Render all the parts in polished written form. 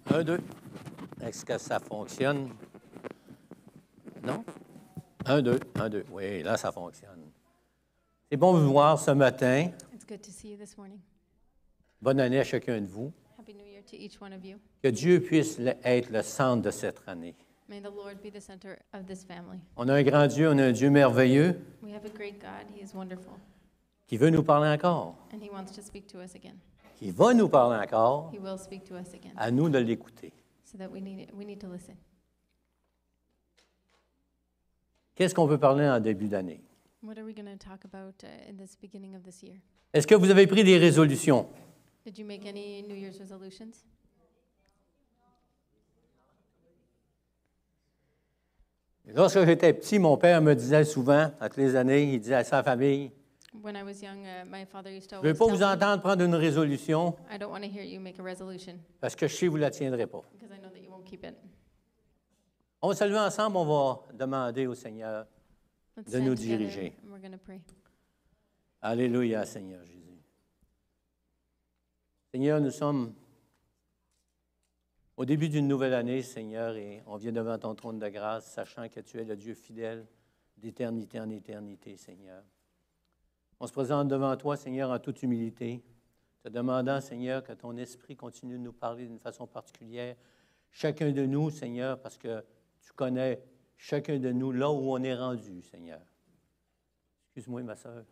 Un, deux. Est-ce que ça fonctionne? Non? Un, deux. Oui, là, ça fonctionne. C'est bon de vous voir ce matin. It's good to see you this morning. Bonne année à chacun de vous. Happy New Year to each one of you. Que Dieu puisse être le centre de cette année. May the Lord be the center of this family. On a un grand Dieu, on a un Dieu merveilleux We have a great God. He is wonderful. qui veut nous parler encore, And He wants to speak to us again. qui va nous parler encore, He will speak to us again. à nous de l'écouter. So that we need to listen. Qu'est-ce qu'on peut parler en début d'année? What are we going to talk about in this beginning of this year? Est-ce que vous avez pris des résolutions? Did you make any New Year's resolutions? Lorsque j'étais petit, mon père me disait souvent, à toutes les années, il disait à sa famille, When I was young, my father used to je ne veux always pas tell vous me, entendre prendre une résolution I don't want to hear you make a resolution parce que je sais que vous ne la tiendrez pas. because I know that you won't keep it. On va se lever ensemble, on va demander au Seigneur Let's de nous stand together diriger. and we're going to pray. Alléluia, Seigneur Jésus. Seigneur, nous sommes au début d'une nouvelle année, Seigneur, et on vient devant ton trône de grâce, sachant que tu es le Dieu fidèle d'éternité en éternité, Seigneur. On se présente devant toi, Seigneur, en toute humilité, te demandant, Seigneur, que ton esprit continue de nous parler d'une façon particulière, chacun de nous, Seigneur, parce que tu connais chacun de nous là où on est rendu, Seigneur. Excuse-moi, ma sœur.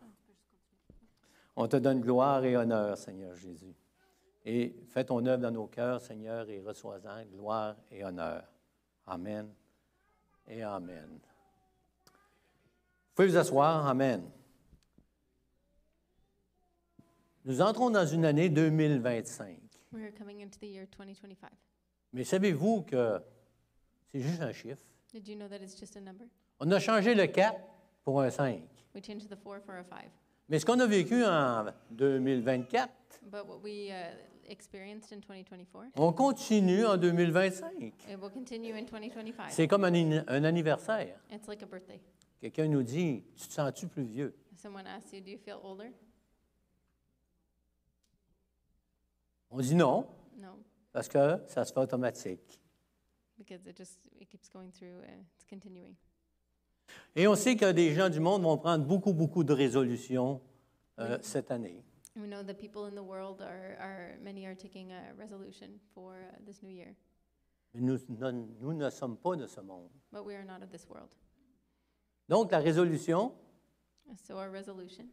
On te donne gloire et honneur, Seigneur Jésus. Et fais ton œuvre dans nos cœurs, Seigneur, et reçois-en gloire et honneur. Amen et Amen. Vous pouvez vous asseoir. Amen. Nous entrons dans une année 2025. We are coming into the year 2025. Mais savez-vous que c'est juste un chiffre? Did you know that it's just a number? On a changé le 4 pour un 5. We changed the 4 for a 5. Mais ce qu'on a vécu en 2024, But what we experienced in 2024, on continue en 2025. it will continue in 2025. C'est comme un anniversaire. It's like a birthday. Quelqu'un nous dit, tu te sens-tu plus vieux? If someone asks you, do you feel older? On dit non, No, parce que ça se fait automatique. because it keeps going through, it's continuing. Et on sait que des gens du monde vont prendre beaucoup de résolutions cette année. We know that people in the world many are taking a resolution for this new year, Mais nous ne sommes pas de ce monde. but we are not of this world. Donc, la résolution, So our resolution,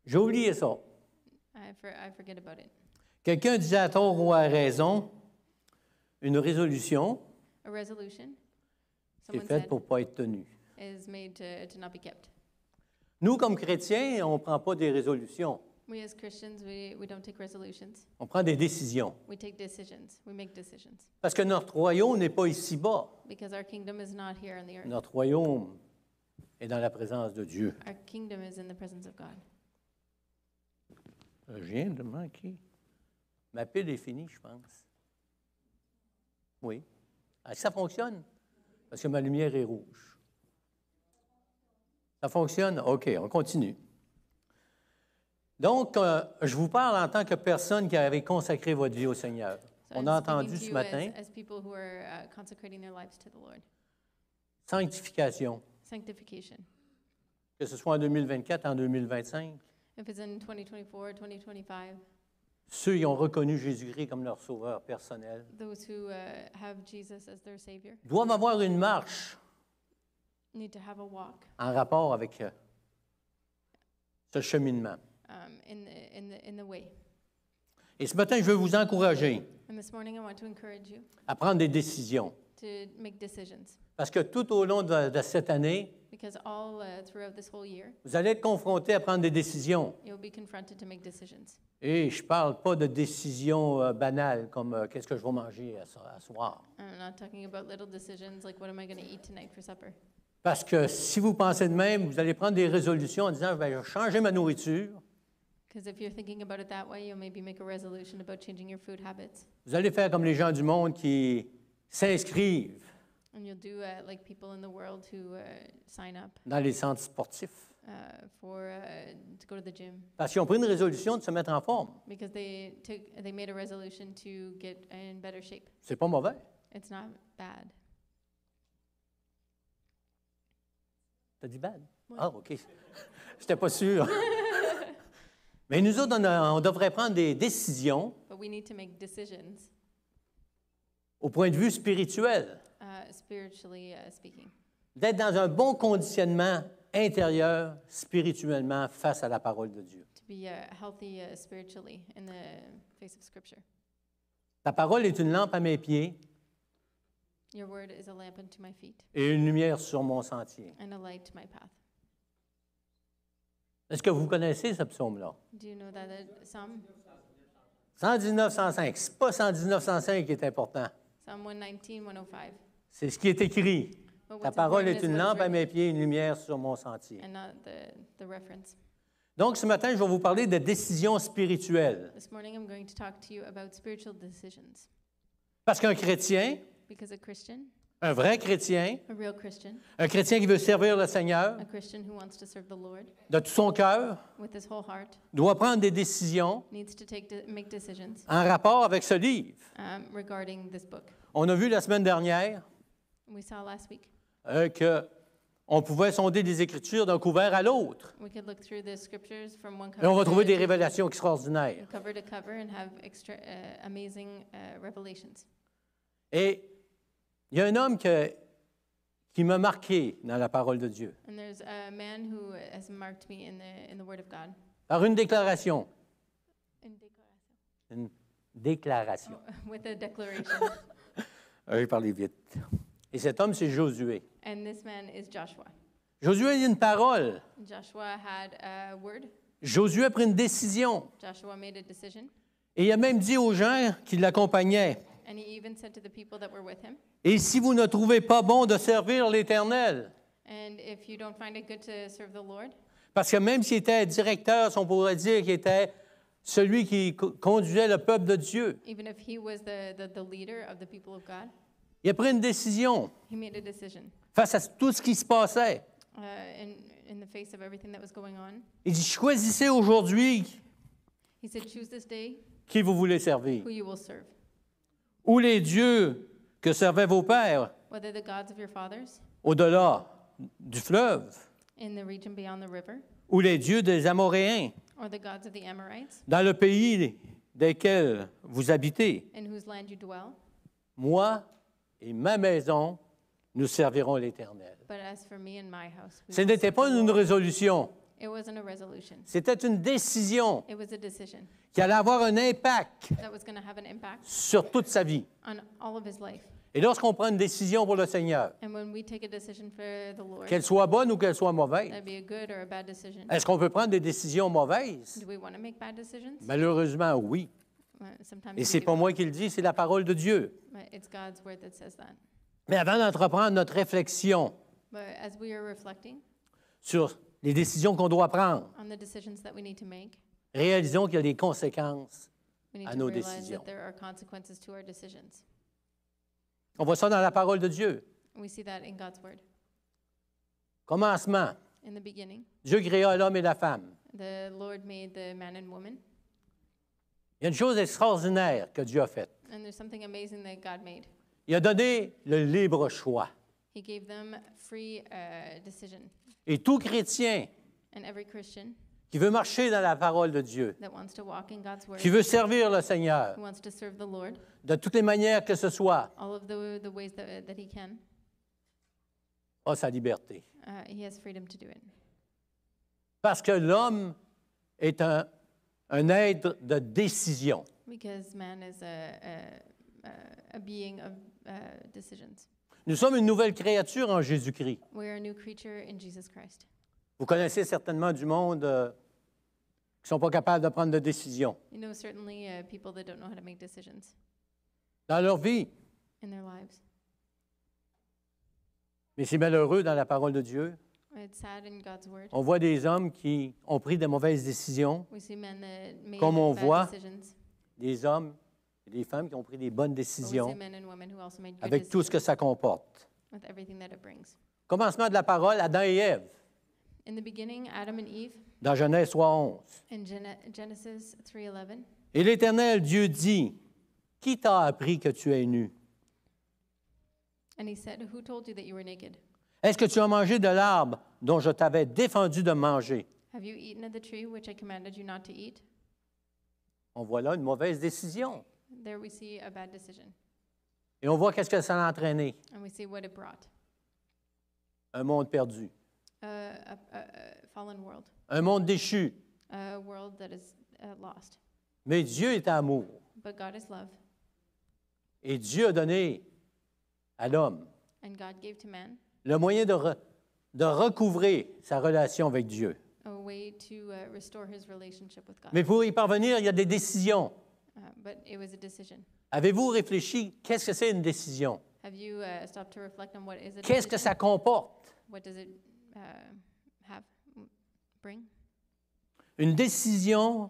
j'ai oublié ça. I forget about it. Quelqu'un disait à tort ou à raison, une résolution, A resolution, c'est someone faite said, pour ne pas être tenue. is made to not be kept. Nous, comme chrétiens, on ne prend pas des résolutions, We as Christians, we don't take resolutions. on prend des décisions. We take decisions. We make decisions. Parce que notre royaume n'est pas ici-bas. Because our kingdom is not here on the earth. Notre royaume est dans la présence de Dieu. Our kingdom is in the presence of God. Je viens de manquer. Ma pile est finie, je pense. Oui. Est-ce que ça fonctionne? Parce que ma lumière est rouge. Ça fonctionne? OK, on continue. Donc, je vous parle en tant que personne qui avait consacré votre vie au Seigneur. So On I'm a speaking entendu to ce you matin, as people who are consecrating their lives to the Lord. sanctification, Sanctification. que ce soit en 2024, en 2025. If it's in 2024, 2025, Ceux qui ont reconnu Jésus-Christ comme leur sauveur personnel those who have Jesus as their Savior doivent avoir une marche need to have a walk en rapport avec ce cheminement. in the way. Et ce matin, je veux vous encourager And this morning, I want to encourage you à prendre des décisions. to make decisions. Parce que tout au long de cette année, Because all throughout this whole year, vous allez être confrontés à prendre des décisions. you'll be confronted to make decisions. Et je ne parle pas de décisions banales comme qu'est-ce que je vais manger à soir. I'm not talking about little decisions like what am I going to eat tonight for supper. Parce que si vous pensez de même, vous allez prendre des résolutions en disant, je vais changer ma nourriture. Because if you're thinking about it that way, you'll maybe make a resolution about changing your food habits. Vous allez faire comme les gens du monde qui s'inscrivent And you'll do like people in the world who sign up dans les centres sportifs. to go to the gym Parce qu'ils ont pris une résolution de se mettre en forme. because they made a resolution to get in better shape. C'est pas mauvais. It's not bad. T'as dit bad? Ouais. Ah, OK. J'étais pas sûr. Mais nous autres, on devrait prendre des décisions But we need to make decisions, au point de vue spirituel, spiritually speaking, d'être dans un bon conditionnement intérieur, spirituellement, face à la parole de Dieu. to be healthy spiritually in the face of Scripture. Ta parole est une lampe à mes pieds Your word is a lamp unto my feet et une lumière sur mon sentier. and a light to my path. Est-ce que vous connaissez ce psaume-là? Do you know that Psalm 119, 105. Ce n'est pas 119, 105 qui est important. 119, 105, C'est ce qui est écrit. but Ta what's parole important est is une what's lampe à written mes pieds et une lumière sur mon sentier. and not the reference. Donc, ce matin, je vais vous parler de décisions spirituelles. This morning I'm going to talk to you about spiritual decisions Parce qu'un chrétien, because a Christian, un vrai chrétien, a real Christian, un chrétien qui veut servir le Seigneur a Christian who wants to serve the Lord de tout son cœur, with his whole heart, doit prendre des décisions needs to make decisions en rapport avec ce livre. regarding this book. On a vu la semaine dernière We saw last week. qu'on pouvait sonder les Écritures d'un couvert à l'autre. We could look through the scriptures from one Et on va cover trouver des to révélations extraordinaires. cover and have amazing revelations. Et il y a un homme qui m'a marqué dans la parole de Dieu And there's a man who has marked me in the Word of God. par une déclaration. In Une déclaration. with a declaration. Je vais parler vite. Et cet homme, c'est Josué. And this man is Joshua. Josué a une parole. Joshua had a word. Josué a pris une décision. Joshua made a decision. Et il a même dit aux gens qui l'accompagnaient, And he even said to the people that were with him, et si vous ne trouvez pas bon de servir l'Éternel, and if you don't find it good to serve the Lord, parce que même s'il était directeur, on pourrait dire qu'il était celui qui conduisait le peuple de Dieu, even if he was the leader of the people of God, il a pris une décision he made a decision face à tout ce qui se passait. in the face of everything that was going on. Il dit, choisissez aujourd'hui He said, choose this day qui vous voulez servir. who you will serve, Ou les dieux que servaient vos pères whether the gods of your fathers au-delà du fleuve, in the region beyond the river, ou les dieux des Amoréens, or the gods of the Amorites, dans le pays desquels vous habitez. in whose land you dwell. Moi et ma maison, nous servirons l'Éternel. But as for me and my house, we Ce will n'était serve pas the une Lord. résolution, It wasn't a resolution. c'était une décision It was a decision qui allait avoir un impact that was going to have an impact sur toute sa vie. on all of his life. Et lorsqu'on prend une décision pour le Seigneur, And when we take a decision for the Lord, qu'elle soit bonne ou qu'elle soit mauvaise, that'd be a good or a bad decision. est-ce qu'on peut prendre des décisions mauvaises? Do we want to make bad decisions? Malheureusement, oui. Sometimes Et we c'est do. pas moi qui le dis, c'est la parole de Dieu. But it's God's word that says that. Mais avant d'entreprendre notre réflexion But as we are reflecting sur les décisions qu'on doit prendre, on the decisions that we need to make, réalisons qu'il y a des conséquences. we need À to nos realize décisions. that there are consequences to our decisions. On voit ça dans la parole de Dieu. We see that in God's word. Commencement, In the beginning, Dieu créa l'homme et la femme. the Lord made the man and woman, Il y a une chose extraordinaire que Dieu a faite. and there's something amazing that God made. Il a donné le libre choix. He gave them free decision. Et tout chrétien And every Christian qui veut marcher dans la parole de Dieu, that wants to walk in God's word, qui veut servir le Seigneur who wants to serve the Lord, de toutes les manières que ce soit, all of the ways that he can, a sa liberté. he has freedom to do it. Parce que l'homme est un être de décision. Because man is a being of decisions. Nous sommes une nouvelle créature en Jésus-Christ. We are a new creature in Jesus Christ. Vous connaissez certainement du monde qui ne sont pas capables de prendre de décision You know, certainly people that don't know how to make decisions dans leur vie. in their lives. Mais c'est malheureux dans la parole de Dieu. It's sad in God's word. On voit des hommes qui ont pris de mauvaises décisions, We see men that made Comme on bad voit, decisions. des hommes et des femmes qui ont pris des bonnes But we see décisions men and women who also made good avec tout ce que decisions ça comporte. with everything that it brings. Commencement de la parole, Adam et Ève. In the beginning, Adam and Eve, dans Genèse 3:11. in Genesis 3:11, Et l'Éternel Dieu dit, « Qui t'a appris que tu es nu? and he said, "Who told you that you were naked? Est-ce que tu as mangé de l'arbre dont je t'avais défendu de manger? » Have you eaten of the tree which I commanded you not to eat?" On voit là une mauvaise décision. There we see a bad decision, Et on voit qu'est-ce que ça a entraîné. and we see what it brought. Un monde perdu, A fallen world, un monde déchu. a world that is lost. Mais Dieu est amour. But God is love, Et Dieu a donné à l'homme and God gave to man le moyen de recouvrer sa relation avec Dieu. a way to restore his relationship with God. Mais pour y parvenir, il y a des décisions. But it was a decision. Avez-vous réfléchi, qu'est-ce que c'est une décision? Have you stopped to reflect on what is a Qu'est-ce que decision? ça comporte? What does it bring? Une décision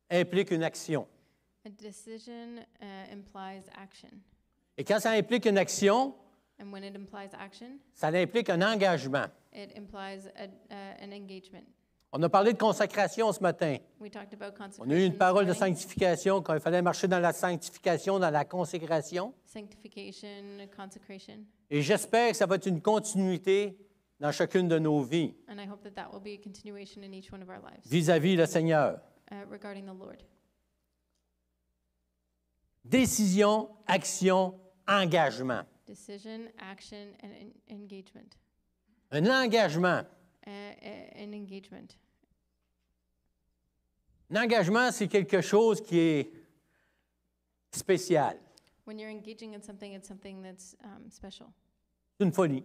implique une action. A decision implies action. Et quand ça implique une action, And when it implies action, ça implique un engagement. it implies an engagement. On a parlé de consacration ce matin. We talked about On consecration. a eu une this parole de morning. sanctification, qu'il fallait marcher dans la sanctification, dans la consécration. Sanctification, consecration. Et j'espère que ça va être une continuité dans chacune de nos vies And I hope that that will be a continuation in each one of our lives vis-à-vis le Seigneur. regarding the Lord. Décision, action, engagement. Decision, action, and engagement. Un engagement. An engagement. Un engagement, c'est quelque chose qui est spécial. When you're engaging in something, it's something that's special. C'est une folie.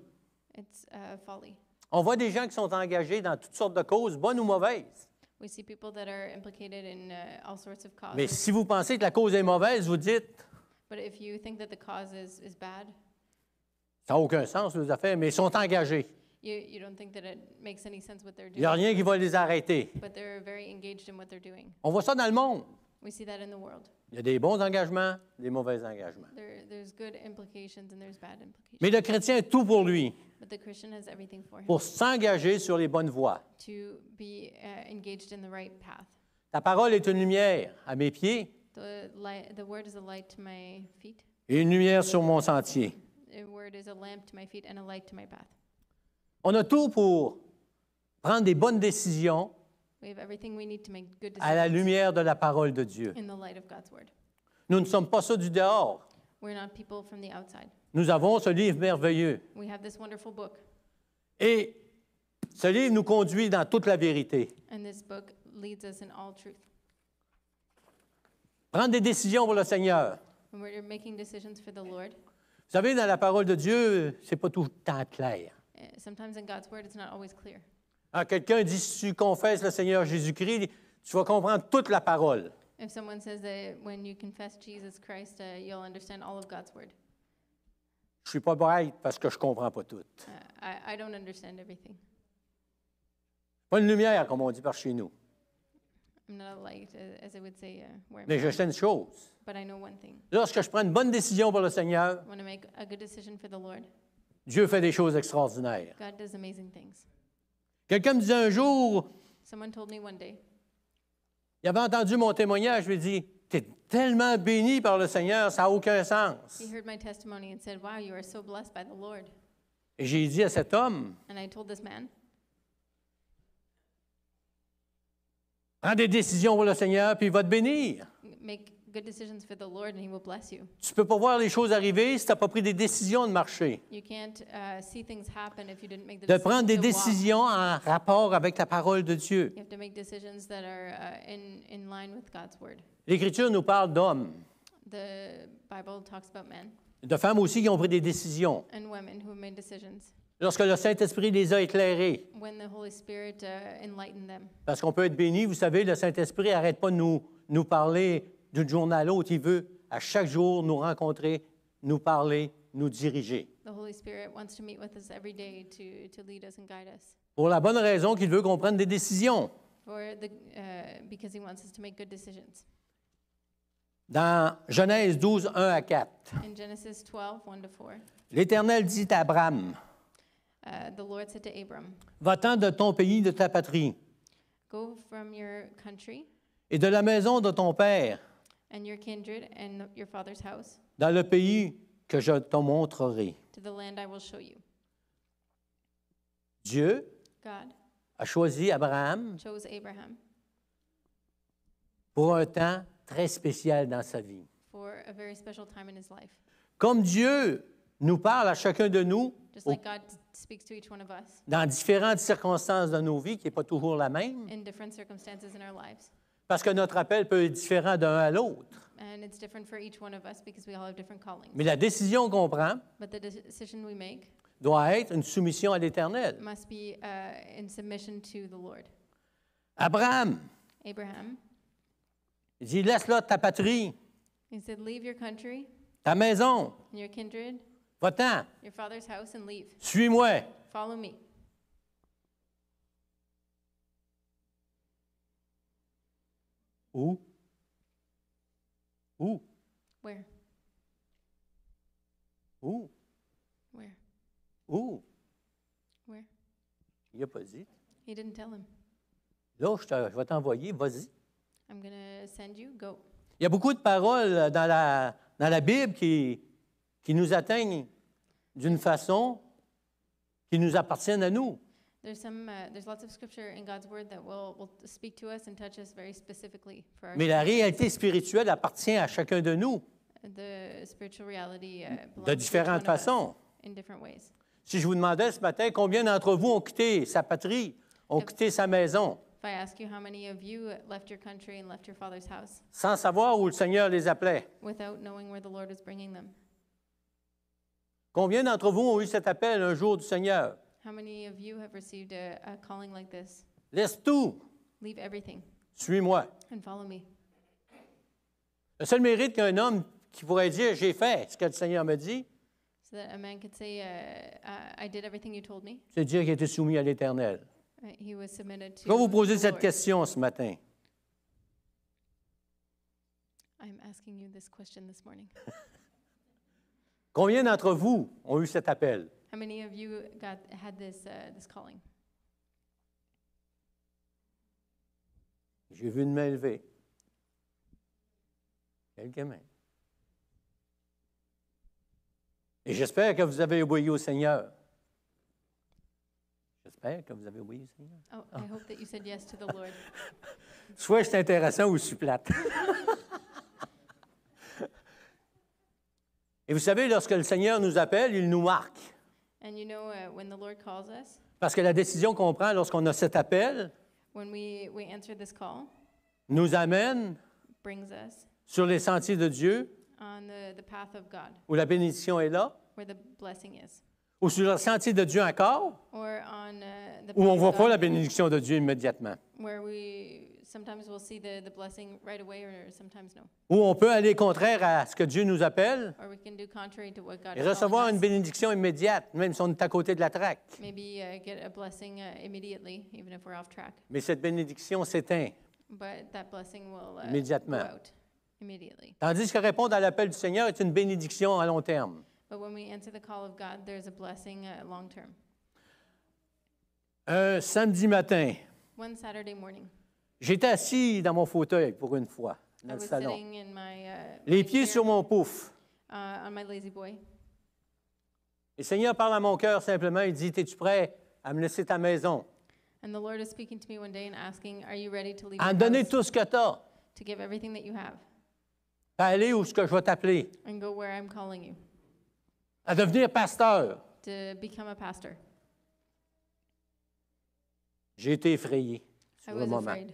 It's folly. On voit des gens qui sont engagés dans toutes sortes de causes, bonnes ou mauvaises. We see people that are implicated in all sorts of causes. Mais si vous pensez que la cause est mauvaise, vous dites, But if you think that the cause is bad, ça n'a aucun sens, les affaires, mais ils sont engagés. you don't think that it makes any sense what they're Il n'y a doing. rien qui va les arrêter. But they're very engaged in what they're doing. On voit ça dans le monde. We see that in the world. Il y a des bons engagements, des mauvais engagements. There's good implications and there's bad implications. Mais le chrétien a tout pour lui, But the Christian has everything for him pour s'engager sur les bonnes voies. to be engaged in the right path. Ta parole est une lumière à mes pieds The word is a light to my feet. et une lumière sur mon sentier. The word is a lamp to my feet and a light to my path. On a tout pour prendre des bonnes décisions We have everything we need to make good à la decisions lumière de la parole de Dieu. in the light of God's word. Nous ne sommes pas ça du dehors. We're not people from the outside. Nous avons ce livre merveilleux. We have this wonderful book, Et ce livre nous conduit dans toute la vérité. and this book leads us in all truth. Prendre des décisions pour le Seigneur. When we're making decisions for the Lord, Vous savez, dans la parole de Dieu, c'est pas tout le temps clair. sometimes in God's word it's not always clear. Quand quelqu'un dit, si tu confesses le Seigneur Jésus-Christ, tu vas comprendre toute la parole. If someone says that when you confess Jesus Christ, you'll understand all of God's word. Je suis pas bête parce que je comprends pas tout. I don't understand everything. Pas une lumière, comme on dit par chez nous. I'm not a light, as I would say, where I'm Mais je from. sais une chose. But I know one thing. Lorsque je prends une bonne décision pour le Seigneur, When I make a good decision for the Lord, Dieu fait des choses extraordinaires. God does amazing things. Quelqu'un me disait un jour, Someone told me one day, il avait entendu mon témoignage, je lui ai dit, tu es tellement béni par le Seigneur, ça n'a aucun sens. he heard my testimony and said, "Wow, you are so blessed by the Lord." Et j'ai dit à cet homme, And I told this man, prends des décisions pour le Seigneur, puis il va te bénir. make good decisions for the Lord and he will bless you. Tu ne peux pas voir les choses arriver si tu n'as pas pris des décisions de marcher. You can't see things happen if you didn't make the De prendre des decisions to walk. décisions en rapport avec la parole de Dieu. You have to make decisions that are in line with God's word. L'Écriture nous parle d'hommes, The Bible talks about men de femmes aussi qui ont pris des décisions. and women who have made decisions Lorsque le Saint-Esprit les a éclairés, when the Holy Spirit enlightened them. parce qu'on peut être béni, vous savez, le Saint-Esprit n'arrête pas de nous parler d'une journée à l'autre. Il veut à chaque jour nous rencontrer, nous parler, nous diriger. The Holy Spirit wants to meet with us every day to lead us and guide us Pour la bonne raison qu'il veut qu'on prenne des décisions. because he wants us to make good decisions. Dans Genèse 12, 1 à 4, In Genesis 12, 1 to 4, l'Éternel dit à Abraham, the Lord said to Abram, Va-t'en de ton pays, de ta patrie, "Go from your country et de la maison de ton père, and your kindred and your father's house dans le pays que je te montrerai. » to the land I will show you. Dieu God a choisi Abraham chose Abraham pour un temps très spécial dans sa vie. for a very special time in his life. Comme Dieu nous parle à chacun de nous Just like God speaks to each one of us dans différentes circonstances de nos vies, qui n'est pas toujours la même, in different circumstances in our lives. parce que notre appel peut être différent d'un à l'autre. And it's different for each one of us because we all have different callings. Mais la décision qu'on prend But the decision we make doit être une soumission à l'Éternel. must be in submission to the Lord. Abraham, Abraham, il dit, laisse là ta patrie, he said, "Leave your country ta maison, and your kindred, va-t'en, your father's house, and leave. suis-moi. Follow me." Où? Où? Where? Où? Where? Où? Where? Il n'a pas dit. He didn't tell him. Là, je vais t'envoyer, vas-y. I'm going to send you, go. Il y a beaucoup de paroles dans la Bible qui nous atteignent d'une façon qui nous appartiennent à nous. There's lots of scripture in God's word that will speak to us and touch us very specifically for our Mais la réalité spirituelle appartient à chacun de nous the spiritual reality belongs de to each one différentes of us façons. in different ways. Si je vous demandais ce matin combien d'entre vous ont quitté sa patrie, ont quitté sa maison, If I ask you how many of you left your country and left your father's house sans savoir où le Seigneur les appelait, without knowing where the Lord was bringing them? combien d'entre vous ont eu cet appel un jour du Seigneur? How many of you have received a calling like this? Laisse tout, Leave everything suis-moi. and follow me. Le seul mérite qu'un homme qui pourrait dire, j'ai fait ce que le Seigneur me dit, So that a man could say, I did everything you told me. c'est dire qu'il était soumis à l'Éternel. He was submitted to Je vais vous poser the cette Lord. question ce matin. I'm asking you this question this morning. Combien d'entre vous ont eu cet appel? How many of you had this calling? J'ai vu une main levée. Quelques mains. Et j'espère que vous avez obéi au Seigneur. J'espère que vous avez obéi au Seigneur. Oh, I hope that you said yes to the Lord. Soit je suis intéressant ou je suis plate. Et vous savez, lorsque le Seigneur nous appelle, il nous marque. And you know, when the Lord calls us, Parce que la décision qu'on prend lorsqu'on a cet appel when we answer this call, nous amène brings us sur les sentiers de Dieu, on the path of God, où la bénédiction est là, where the blessing is, ou sur le sentier de Dieu encore, or on the où on ne path voit of pas God, la bénédiction de Dieu immédiatement. where we sometimes we'll see the blessing right away, or sometimes no, Où on peut aller contraire à ce que Dieu nous appelle or we can do contrary to what God et is recevoir calling une us. bénédiction immédiate, même si on est à côté de la traque. Maybe get a blessing immediately, even if we're off track. Mais cette bénédiction s'éteint. But that blessing will go Immédiatement. out immediately. Tandis que répondre à l'appel du Seigneur est une bénédiction à long terme. But when we answer the call of God, there's a blessing long term. Un samedi matin, One Saturday morning, j'étais assis dans mon fauteuil pour une fois, I dans le was salon. sitting in Les my pieds chair, sur mon pouf. on my lazy boy. Et le Seigneur parle à mon cœur simplement, il dit, es-tu prêt à me laisser ta maison, And the Lord is speaking to me one day and asking, "Are you ready to leave à your me donner house, tout ce que tu as, to give everything that you have, à aller où ce que je vais t'appeler, and go where I'm calling you, à devenir pasteur? to become a pastor?" J'ai été effrayé I sur le was moment. afraid.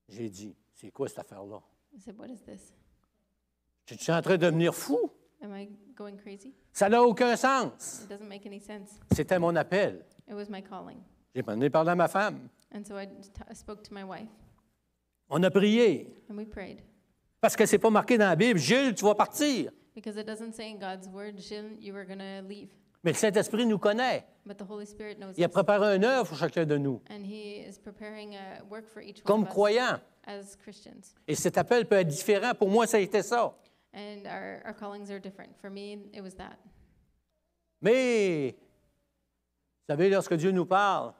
J'ai dit, c'est quoi cette affaire-là? I said, "What is this? Je suis en train de devenir fou. Am I going crazy? Ça n'a aucun sens. It doesn't make any sense." C'était mon appel. It was my calling. J'ai parlé à ma femme. And so I spoke to my wife, On a prié. and we prayed. Parce que ce n'est pas marqué dans la Bible, Gilles, tu vas partir. Because it doesn't say in God's word, "Jim, you were going to leave." Mais le Saint-Esprit nous connaît. But the Holy Spirit knows Il a us. préparé une œuvre pour chacun de nous, And He is preparing a work for each one comme of us croyants. as Christians. Et cet appel peut être différent. Pour moi, ça a été ça. And our callings are different. For me, it was that. Mais, vous savez, lorsque Dieu nous parle,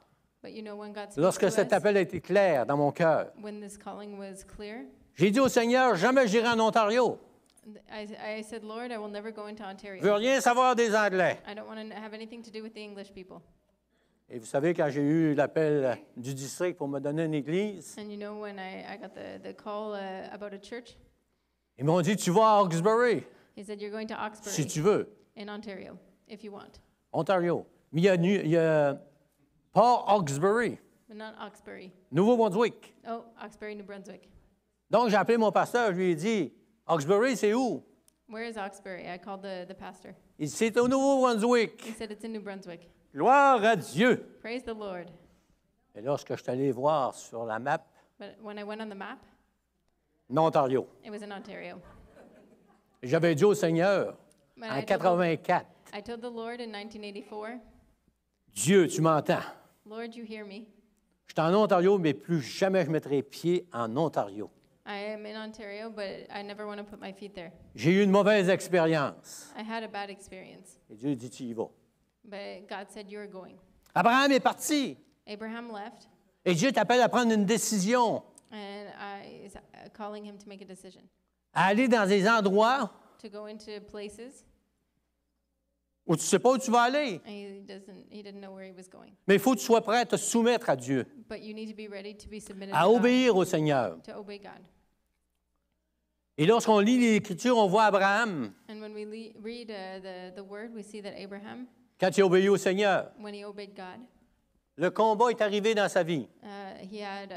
But you know, when God speaks lorsque to cet us, appel a été clair dans mon cœur, when this calling was clear, j'ai dit au Seigneur, jamais j'irai en Ontario. I said, Lord, I will never go into Je Ontario. veux rien savoir des Anglais. I don't want to have anything to do with the English people. Et vous savez, quand j'ai eu l'appel du district pour me donner une église, And you know, when I got the call about a church, ils m'ont dit, tu vas à Hawkesbury, he said, you're going to si Hawkesbury tu veux. in Ontario, if you want. Ontario. Mais il y a pas Hawkesbury, But not Hawkesbury. Nouveau-Brunswick. Oh, Hawkesbury, New Brunswick. Donc, j'ai appelé mon pasteur, je lui ai dit, Hawkesbury, c'est où? Where is Hawkesbury? I called the pastor. Il dit, c'est au Nouveau-Brunswick. He said, it's in New Brunswick. Gloire à Dieu. Praise the Lord. Et lorsque je suis allé voir sur la map, But when I went on the map, l'Ontario, it was in Ontario. j'avais dit au Seigneur, But en 84, I told the Lord in 1984, Dieu, tu m'entends. Lord, you hear me. Je suis en Ontario, mais plus jamais je mettrai pied en Ontario. I am in Ontario, but I never want to put my feet there. J'ai eu une mauvaise expérience. I had a bad experience. Et Dieu dit, tu y vas. But God said, you're going. Abraham est parti. Abraham left, Et Dieu t'appelle à prendre une décision, and I is calling him to make a decision, à aller dans des endroits to go into places, où tu ne sais pas où tu vas aller. and he didn't know where he was going. Mais il faut que tu sois prêt à te soumettre à Dieu, But you need to be ready to be submitted à to God, obéir au Seigneur. to obey God. Et lorsqu'on lit l'Écriture, on voit Abraham, And when we read the word, we see that Abraham, quand il a obéi au Seigneur, when he obeyed God, le combat est arrivé dans sa vie. he had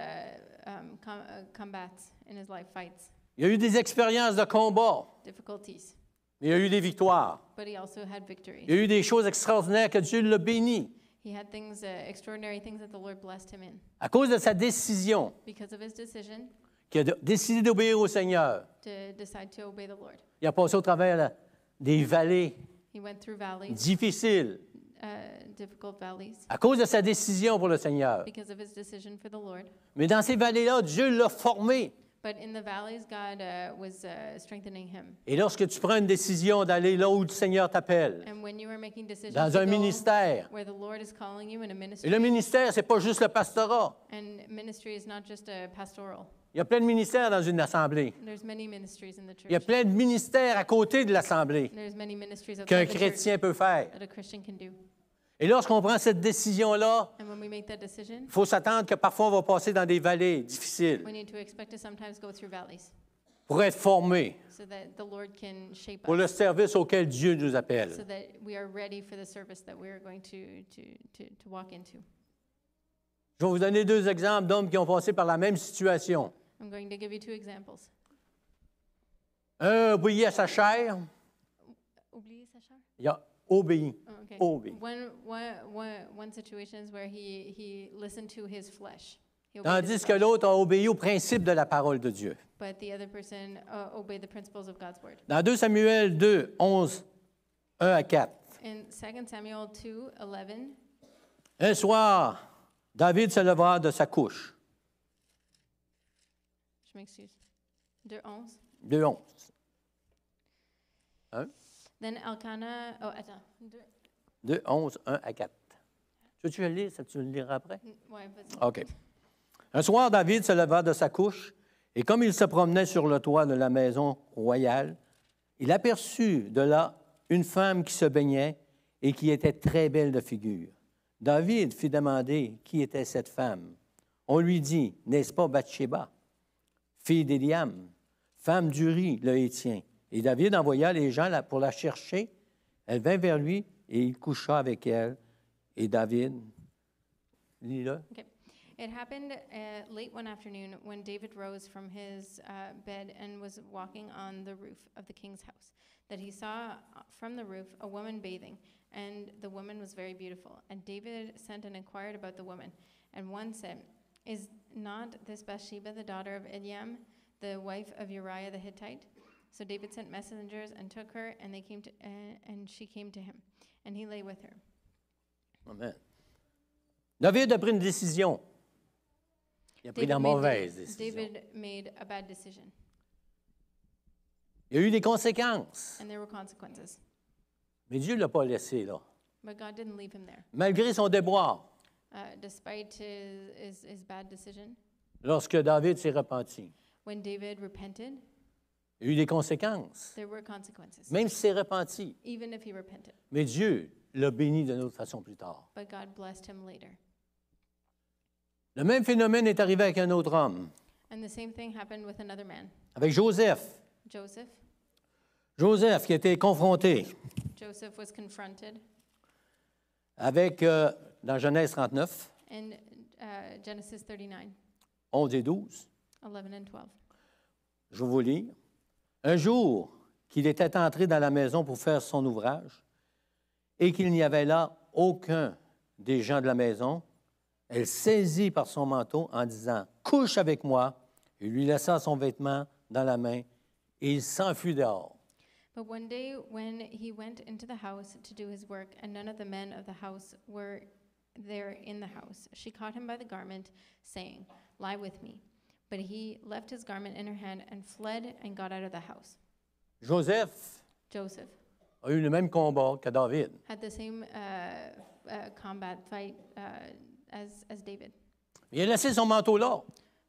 combats in his life, fights, Il y a eu des expériences de combat, difficulties, mais il y a eu des victoires. but he also had victory. Il y a eu des choses extraordinaires que Dieu l'a béni. He had things, extraordinary things that the Lord blessed him in. À cause de sa décision, Because of his decision qu'il a décidé d'obéir au Seigneur, to decide to obey the Lord. il a passé au travers des vallées He went through valleys, difficiles. difficult valleys, À cause de sa décision pour le Seigneur. because of his decision for the Lord. Mais dans ces vallées-là, Dieu l'a formé. But in the valleys, God was strengthening him. Et lorsque tu prends une décision d'aller là où le Seigneur t'appelle, And when you are making decisions dans to un go ministère, where the Lord is calling you in a et ministry, le ministère, c'est pas juste le pastorat. and ministry is not just a pastoral. Il y a plein de ministères dans une assemblée. There's many ministries in the Il y a church. plein de ministères à côté de l'assemblée There's many ministries qu'un outside the church chrétien peut faire. that a Christian can do. Et lorsqu'on prend cette décision-là, And when we make that decision, il faut s'attendre que parfois on va passer dans des vallées difficiles we need to expect to sometimes go through valleys pour être formés so that the Lord can shape pour le us, service auquel Dieu nous so appelle. that we are ready for the service that we are going to walk into. Je vais vous donner deux exemples d'hommes qui ont passé par la même situation. I'm going to give you two examples. Un a obéi à sa chair, Oubliez, Sacha? il a obéi. Oh, okay. Obey. One situation is where he listened to his flesh. He obeyed his Tandis que flesh. l'autre a obéi au principe de la parole de Dieu. But the other person obeyed the principles of God's word. Dans 2 Samuel 2, 11, 1 à 4. In 2 Samuel 2:11, Un soir, David se leva de sa couche. je m'excuse. 2:11. 2, 11. Hein? Then Elkanah, oh, attends. 2, 11, 1 à 4. Tu veux le lire? Ça, tu le liras après? Ouais, vas-y. OK. Un soir, David se leva de sa couche, et comme il se promenait sur le toit de la maison royale, il aperçut de là une femme qui se baignait et qui était très belle de figure. David fit demander qui était cette femme. On lui dit, n'est-ce pas Bathsheba, fille d'Éliam, femme d'Uri, le Hétien? Et David envoya les gens pour la chercher. Elle vint vers lui et il coucha avec elle. Et David, lis-le. Okay. It happened late one afternoon when David rose from his bed and was walking on the roof of the king's house, that he saw from the roof a woman bathing, and the woman was very beautiful. And David sent and inquired about the woman. And one said, "Is not this Bathsheba the daughter of Eliam, the wife of Uriah the Hittite?" So David sent messengers and took her, and they came to, and she came to him, and he lay with her. Amen. David a pris une décision. Il a pris la mauvaise décision. David made a bad decision, Il y a eu des conséquences. and there were consequences. Mais Dieu ne l'a pas laissé là. But God didn't leave him there. Malgré son déboire, Despite his bad decision, lorsque David s'est repenti, when David repented, il y a eu des conséquences, there were consequences, même s'il s'est repenti. even if he repented. Mais Dieu l'a béni d'une autre façon plus tard. But God blessed him later. Le même phénomène est arrivé avec un autre homme, And the same thing happened with another man, avec Joseph. Joseph. Joseph qui a été confronté Joseph was confronted avec, dans Genèse 39, in Genesis 39, 11 et 12. 11 and 12. Je vais vous lire. Un jour qu'il était entré dans la maison pour faire son ouvrage et qu'il n'y avait là aucun des gens de la maison, elle saisit par son manteau en disant « Couche avec moi » et lui laissa son vêtement dans la main et il s'enfuit dehors. But one day when he went into the house to do his work, and none of the men of the house were there in the house, she caught him by the garment, saying, Lie with me. But he left his garment in her hand and fled and got out of the house. Joseph Joseph a eu le même combat que David. had the same combat fight as David, Il a laissé son manteau là.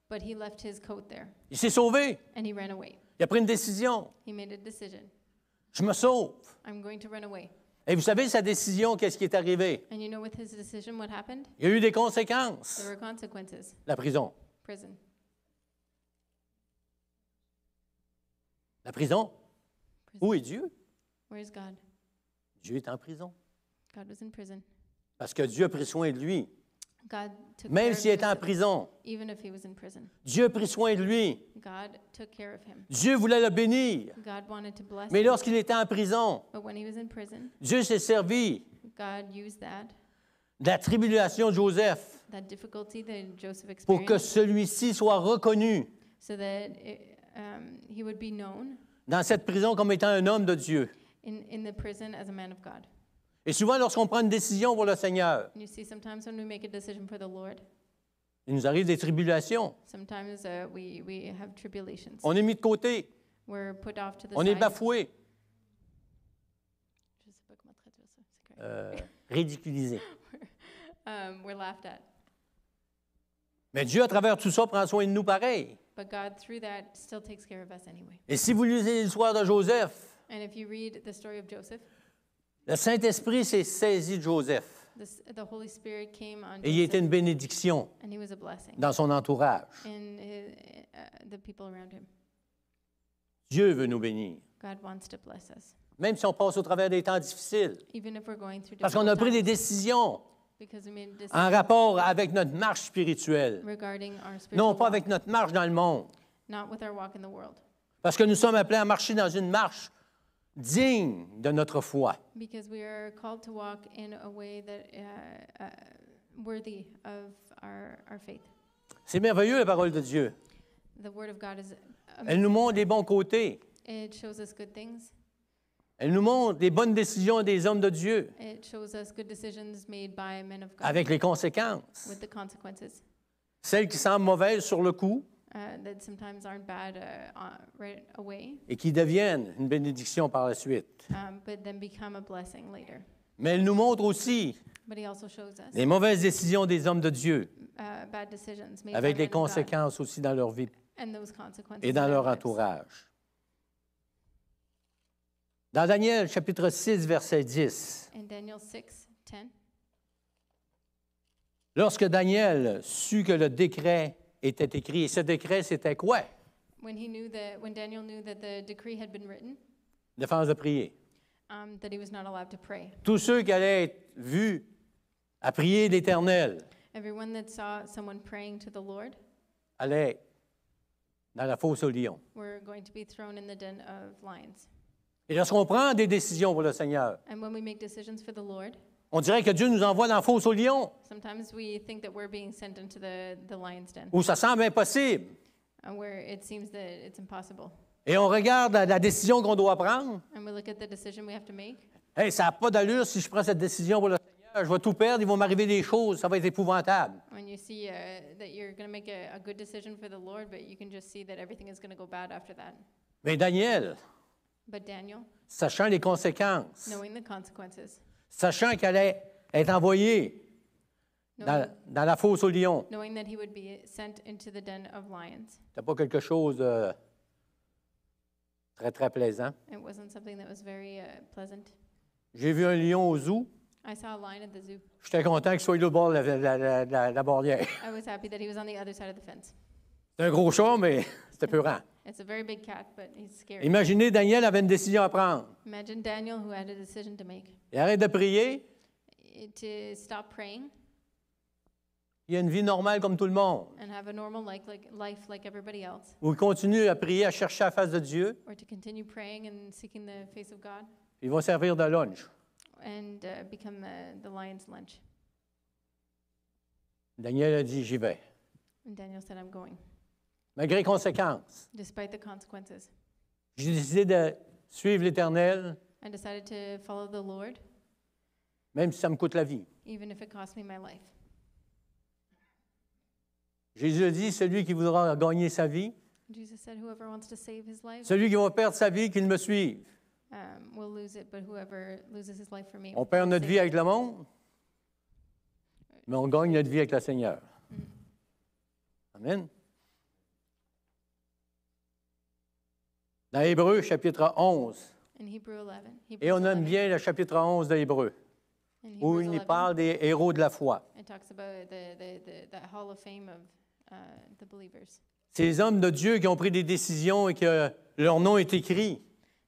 but he left his coat there Il s'est sauvé. and he ran away. Il a pris une décision. He made a decision. Je me sauve. I'm going to run away. Et vous savez, sa décision, qu'est-ce qui est arrivé? And you know, with his decision, what happened? Il y a eu des conséquences. There were consequences. La prison. Prison. La prison. Prison. Où est Dieu? Where's God? Dieu est en prison. God was in prison. Parce que Dieu a pris soin de lui. God took Même care s'il of était en him, prison, even if he was in prison. Dieu a pris soin de lui. God took care of him. Dieu voulait le bénir. God wanted to bless Mais him. lorsqu'il était en prison, But when he was in prison, Dieu s'est servi God used that de la tribulation de Joseph difficulty that Joseph pour que experienced celui-ci soit reconnu so that he would be known dans cette prison comme étant un homme de Dieu. in the prison as a man of God. Et souvent, lorsqu'on prend une décision pour le Seigneur, And you see, sometimes when we make a decision for the Lord, il nous arrive des tribulations. sometimes we have tribulations. On est mis de côté. We're put off to the On side. est bafoué, Je sais pas comment traduire ça, c'est correct. ridiculisé. We're laughed at. Mais Dieu, à travers tout ça, prend soin de nous pareil. But God, through that, still takes care of us anyway. Et si vous lisez l'histoire de Joseph, And if you read the story of Joseph, le Saint-Esprit s'est saisi de Joseph the Holy Spirit came on et il était Joseph, une bénédiction and he was a blessing dans son entourage. in the people around him. Dieu veut nous bénir, God wants to bless us, même si on passe au travers des temps difficiles, even if we're going through parce qu'on a difficult pris des times, décisions because we made en decisions rapport avec notre marche spirituelle, regarding our spiritual non pas walk, avec notre marche dans le monde. not with our walk in the world, Parce que nous sommes appelés à marcher dans une marche digne de notre foi. because we are called to walk in a way that worthy of our faith. C'est merveilleux, la parole de Dieu. The Word of God is Elle nous montre les bons côtés. it shows us good things. Elle nous montre les bonnes décisions des hommes de Dieu, It shows us good decisions made by men of God avec les conséquences. with the consequences Celles qui semblent mauvaises sur le coup that sometimes aren't bad right away, et qui deviennent une bénédiction par la suite. but then become a blessing later. Mais elle nous montre aussi But he also shows us les mauvaises décisions des hommes de Dieu, bad decisions made avec by les men of God, conséquences aussi dans leur vie and those consequences et in dans their leur lives. entourage. Dans Daniel, chapitre 6, verset 10, In Daniel 6:10, lorsque Daniel sut que le décret était écrit, et ce décret, c'était quoi? when Daniel knew that the decree had been written, Défense de prier. that he was not allowed to pray. Tous ceux qui allaient être vus à prier l'Éternel Everyone that saw someone praying to the Lord allaient dans la fosse aux lions. were going to be thrown in the den of lions. Et lorsqu'on prend des décisions pour le Seigneur, And when we make decisions for the Lord, on dirait que Dieu nous envoie dans la fosse aux lions, sometimes we think that we're being sent into the lion's den, où ça semble impossible. where it seems that it's impossible. Et on regarde la décision qu'on doit prendre. And we look at the decision we have to make. Hey, ça n'a pas d'allure si je prends cette décision pour le Seigneur. Je vais tout perdre, il va m'arriver des choses, ça va être épouvantable. When you see that you're going to make a good decision for the Lord, but you can just see that everything is going to go bad after that. Mais Daniel, But Daniel, sachant les conséquences, knowing the consequences, sachant qu'elle allait être envoyée dans la fosse aux lions. knowing that he would be sent into the den of lions. C'était pas quelque chose de très, très plaisant. It wasn't something that was very pleasant. J'ai vu un lion au zoo. I saw a lion at the zoo. J'étais content qu'il soit là au bord de la barrière. I was happy that he was on the other side of the fence. C'est un gros chat, mais c'était peurant. It's a very big cat, but he's scary. Imaginez, Daniel avait une décision à prendre. Imagine Daniel, who had a decision to make. Il arrête de prier. To stop praying Il a une vie normale comme tout le monde. and have a normal life like everybody else, Ou il continue à prier, à chercher la face de Dieu. or to continue praying and seeking the face of God Il va servir de lunch. and become the lion's lunch. Daniel a dit, j'y vais. And Daniel said, I'm going, Malgré les conséquences, despite the consequences. j'ai décidé de suivre l'Éternel, I decided to follow the Lord, même si ça me coûte la vie. even if it cost me my life. Jésus a dit, celui qui voudra gagner sa vie, Jesus said, whoever wants to save his life celui qui va perdre sa vie, qu'il me suive. will lose it, but whoever loses his life for me On will perd notre save vie it. avec le monde, mais on gagne notre vie avec le Seigneur. Amen. Dans Hébreux, chapitre 11, In Hebrews 11, et on aime bien le chapitre 11 de Hébreux, in où Hebrews il nous 11, parle des héros de la foi. it talks about the hall of fame of the believers. Ces hommes de Dieu qui ont pris des décisions et que leur nom est écrit.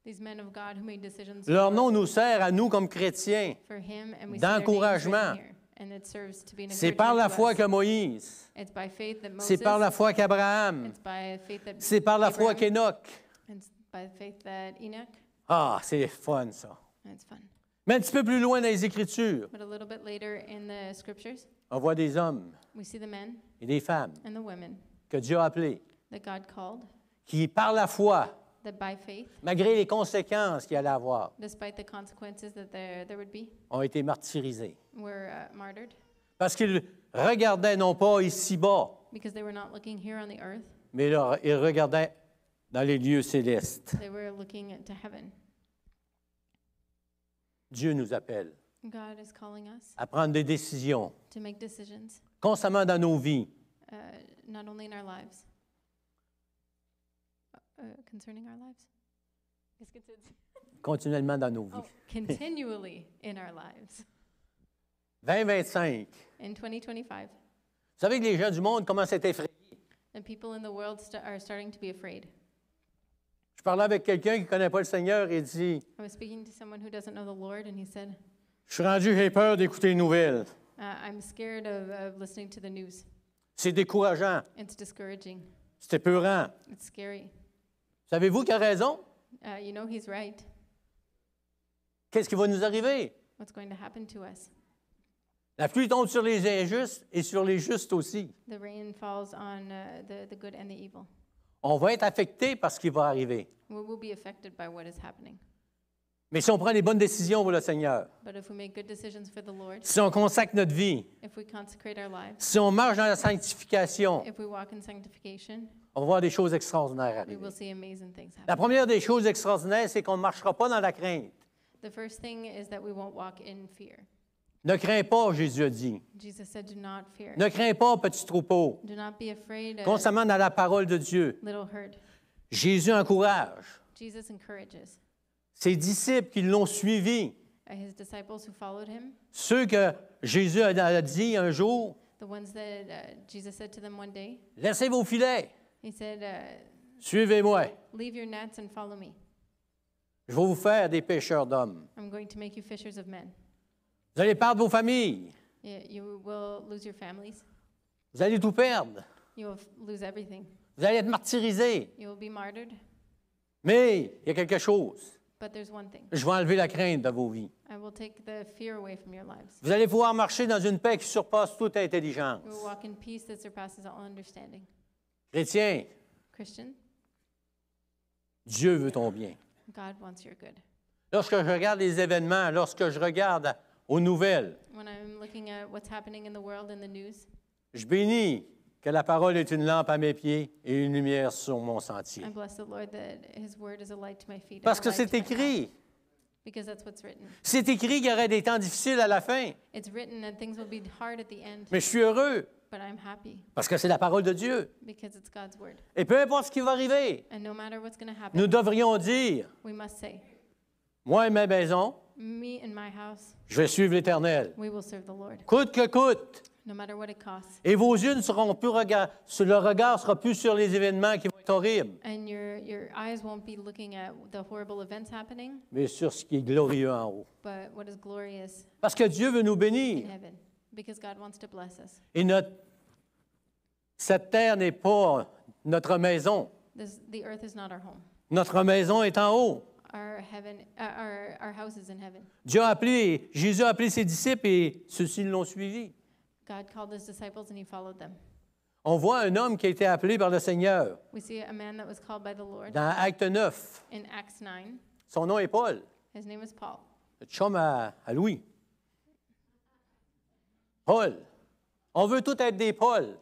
These men of God who made decisions Leur nom nous sert à nous comme chrétiens. for him, and we see their names d'encouragement. written here, and it serves to be an C'est par la encouragement to foi us. que Moïse, It's by faith that c'est Moses, par la foi qu'Abraham, it's by faith that c'est par la foi Abraham, qu'Énoch. and it's by faith that Enoch, Ah, c'est fun ça. and it's fun. Mais un petit peu plus loin dans les Écritures, But a little bit later in the scriptures, on voit des hommes we see the men et des femmes and the women que Dieu a appelés, that God called, qui par la foi, that by faith, malgré les conséquences qu'il allait avoir, despite the consequences that there would be, ont été martyrisés. were martyred Parce qu'ils regardaient non pas ici-bas, because they were not looking here on the earth, mais ils regardaient dans les lieux célestes. they were looking to heaven. Dieu nous appelle God is calling us à prendre des décisions to make decisions, constamment dans nos vies. not only in our lives, concerning our lives, Continuellement dans nos vies. oh, continually in our lives. 2025. In 2025, Vous savez que les gens du monde commencent à être effrayés. and people in the world are starting to be afraid. Je parlais avec quelqu'un qui ne connaît pas le Seigneur et dit, I was speaking to someone who doesn't know the Lord, and he said, je suis rendu, j'ai peur d'écouter les nouvelles. I'm scared of listening to the news. C'est décourageant. It's discouraging. C'est épeurant. It's scary. Savez-vous qui a raison? You know, he's right. Qu'est-ce qui va nous arriver? What's going to happen to us? La pluie tombe sur les injustes et sur les justes aussi. The rain falls on the good and the evil. On va être affecté par ce qui va arriver. We will be affected by what is happening. Mais si on prend les bonnes décisions pour le Seigneur, But if we make good decisions for the Lord, si on consacre notre vie, if we consecrate our lives, si on marche dans la sanctification, if we walk in sanctification, on va voir des choses extraordinaires we arriver. will see amazing things La happen. première des choses extraordinaires, c'est qu'on ne marchera pas dans la crainte. The first thing is that we won't walk in fear. Ne crains pas, Jésus a dit. Jesus said, do not fear. Ne crains pas, petit troupeau. Do not be afraid, Constamment dans la parole de Dieu. little herd. Jésus encourage Jesus encourages ses disciples qui l'ont suivi. his disciples who followed him, Ceux que Jésus a dit un jour, the ones that Jesus said to them one day, laissez vos filets, he said, suivez-moi. leave your nets and follow me. Je vais vous faire des pêcheurs d'hommes. I'm going to make you fishers of men. Vous allez perdre vos familles. You will lose your families. Vous allez tout perdre. You will lose everything. Vous allez être martyrisés. You will be martyred. Mais il y a quelque chose. But there's one thing. Je vais enlever la crainte de vos vies. I will take the fear away from your lives. Vous allez pouvoir marcher dans une paix qui surpasse toute intelligence. You will walk in peace that surpasses all understanding. Chrétien, Christian, Dieu veut ton bien. God wants your good. Lorsque je regarde les événements, lorsque je regarde aux nouvelles, When I'm looking at what's happening in the world and the news, je bénis que la parole est une lampe à mes pieds et une lumière sur mon sentier. I bless the Lord that his word is a light to my feet. Parce and que a light c'est to my path. écrit. Because that's what's written. C'est écrit qu'il y aurait des temps difficiles à la fin. It's written that things will be hard at the end, Mais je suis heureux but I'm happy parce que c'est la parole de Dieu. because it's God's word. Et peu importe ce qui va arriver, And no matter what's going to happen, nous devrions dire, we must say, moi et ma maison, me and my house, je vais suivre l'Éternel, we will serve the Lord, coûte que coûte. no matter what it costs. Et vos yeux ne seront plus le regard sera plus sur les événements qui vont être horribles, And your eyes won't be looking at the horrible events happening, mais sur ce qui est glorieux en haut. but what is glorious Parce que Dieu veut nous in bénir. heaven, because God wants to bless us. Et cette terre n'est pas notre maison. The earth is not our home. Notre maison est en haut. Our house is in heaven. Jésus a appelé ses disciples et ceux-ci l'ont suivi. God called his disciples and he followed them. On voit un homme qui a été appelé par le Seigneur We see a man that was called by the Lord dans Acte 9. in Acts 9. Son nom est Paul, His name is Paul. le chum à Louis. Paul. On veut tous être des Paul.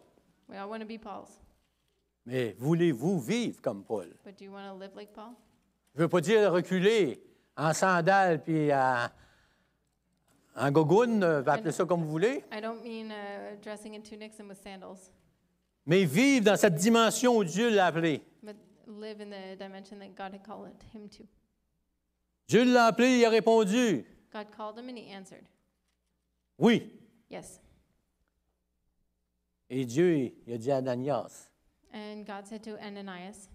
We all want to be Pauls, Mais voulez-vous vivre comme Paul? but do you want to live like Paul? Je ne veux pas dire reculer en sandales puis en gogoune, appelez ça comme vous voulez, I don't mean dressing in tunics and with sandals, mais vivre dans cette dimension où Dieu l'a appelé. but live in the dimension that God had called him to. Dieu l'a appelé, il a répondu, God called him and he answered, oui. yes. Et Dieu, il a dit à Ananias, And God said to Ananias,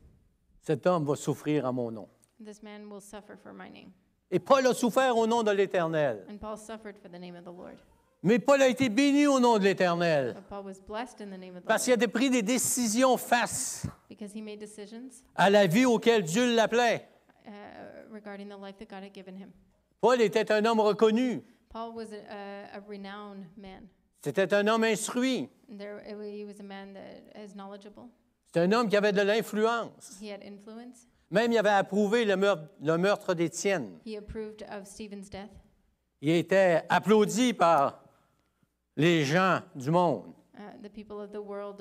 cet homme va souffrir en mon nom. this man will suffer for my name. Et Paul a souffert au nom de l'Éternel. And Paul suffered for the name of the Lord. Mais Paul a été béni au nom de l'Éternel. But Paul was blessed in the name of the Parce qu'il Lord a pris des décisions face because he made decisions à la vie auquel Dieu l'appelait. regarding the life that God had given him. Paul était un homme reconnu. Paul was a renowned man. C'était un homme instruit. He was a man that is knowledgeable. C'était un homme qui avait de l'influence. He had influence. Même il avait approuvé le meurtre d'Étienne. He approved of Stephen's death. Il était applaudi par les gens du monde. The people of the world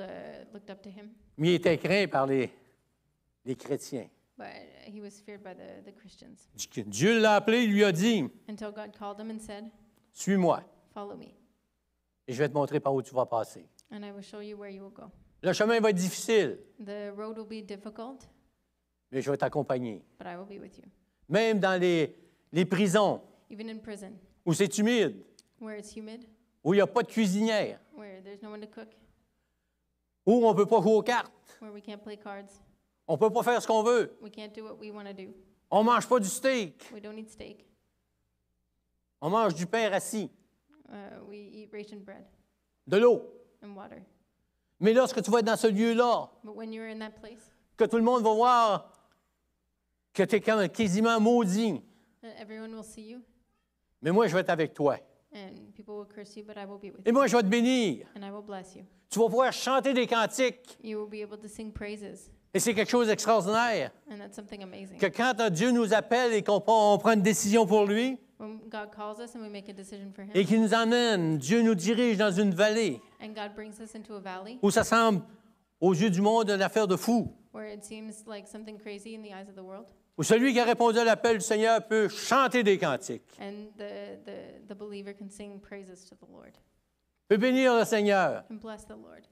looked up to him, Mais il était craint par les chrétiens. but he was feared by the Christians. Dieu l'a appelé, il lui a dit, Until God called him and said, suis-moi follow me, et je vais te montrer par où tu vas passer. and I will show you where you will go. Le chemin va être difficile, The road will be difficult, mais je vais t'accompagner. but I will be with you. Même dans les prisons Even in prison, où c'est humide, where it's humid, où il n'y a pas de cuisinière, where there's no one to cook, où on ne peut pas jouer aux cartes, where we can't play cards, on ne peut pas faire ce qu'on veut, we can't do what we want to do. on ne mange pas du steak, We don't eat steak. on mange du pain rassis, We eat ration bread de l'eau. and water. Mais lorsque tu vas être dans ce lieu-là, But when you're in that place, que tout le monde va voir que tu es quasiment maudit, everyone will see you, mais moi, je vais être avec toi. and people will curse you, but I will be with Et you, moi, je vais te bénir. and I will bless you. Tu vas pouvoir chanter des cantiques. You will be able to sing praises, Et c'est quelque chose d'extraordinaire. and that's something amazing. Que quand Dieu nous appelle et qu'on prend une décision pour lui When God calls us and we make a decision for et Him, qu'il nous emmène, Dieu nous dirige dans une vallée and God brings us into a valley où ça semble, aux yeux du monde, une affaire de fou. where it seems like something crazy in the eyes of the world, Où celui qui a répondu à l'appel du Seigneur peut chanter des cantiques, and the believer can sing praises to the Lord peut bénir le Seigneur. and bless the Lord.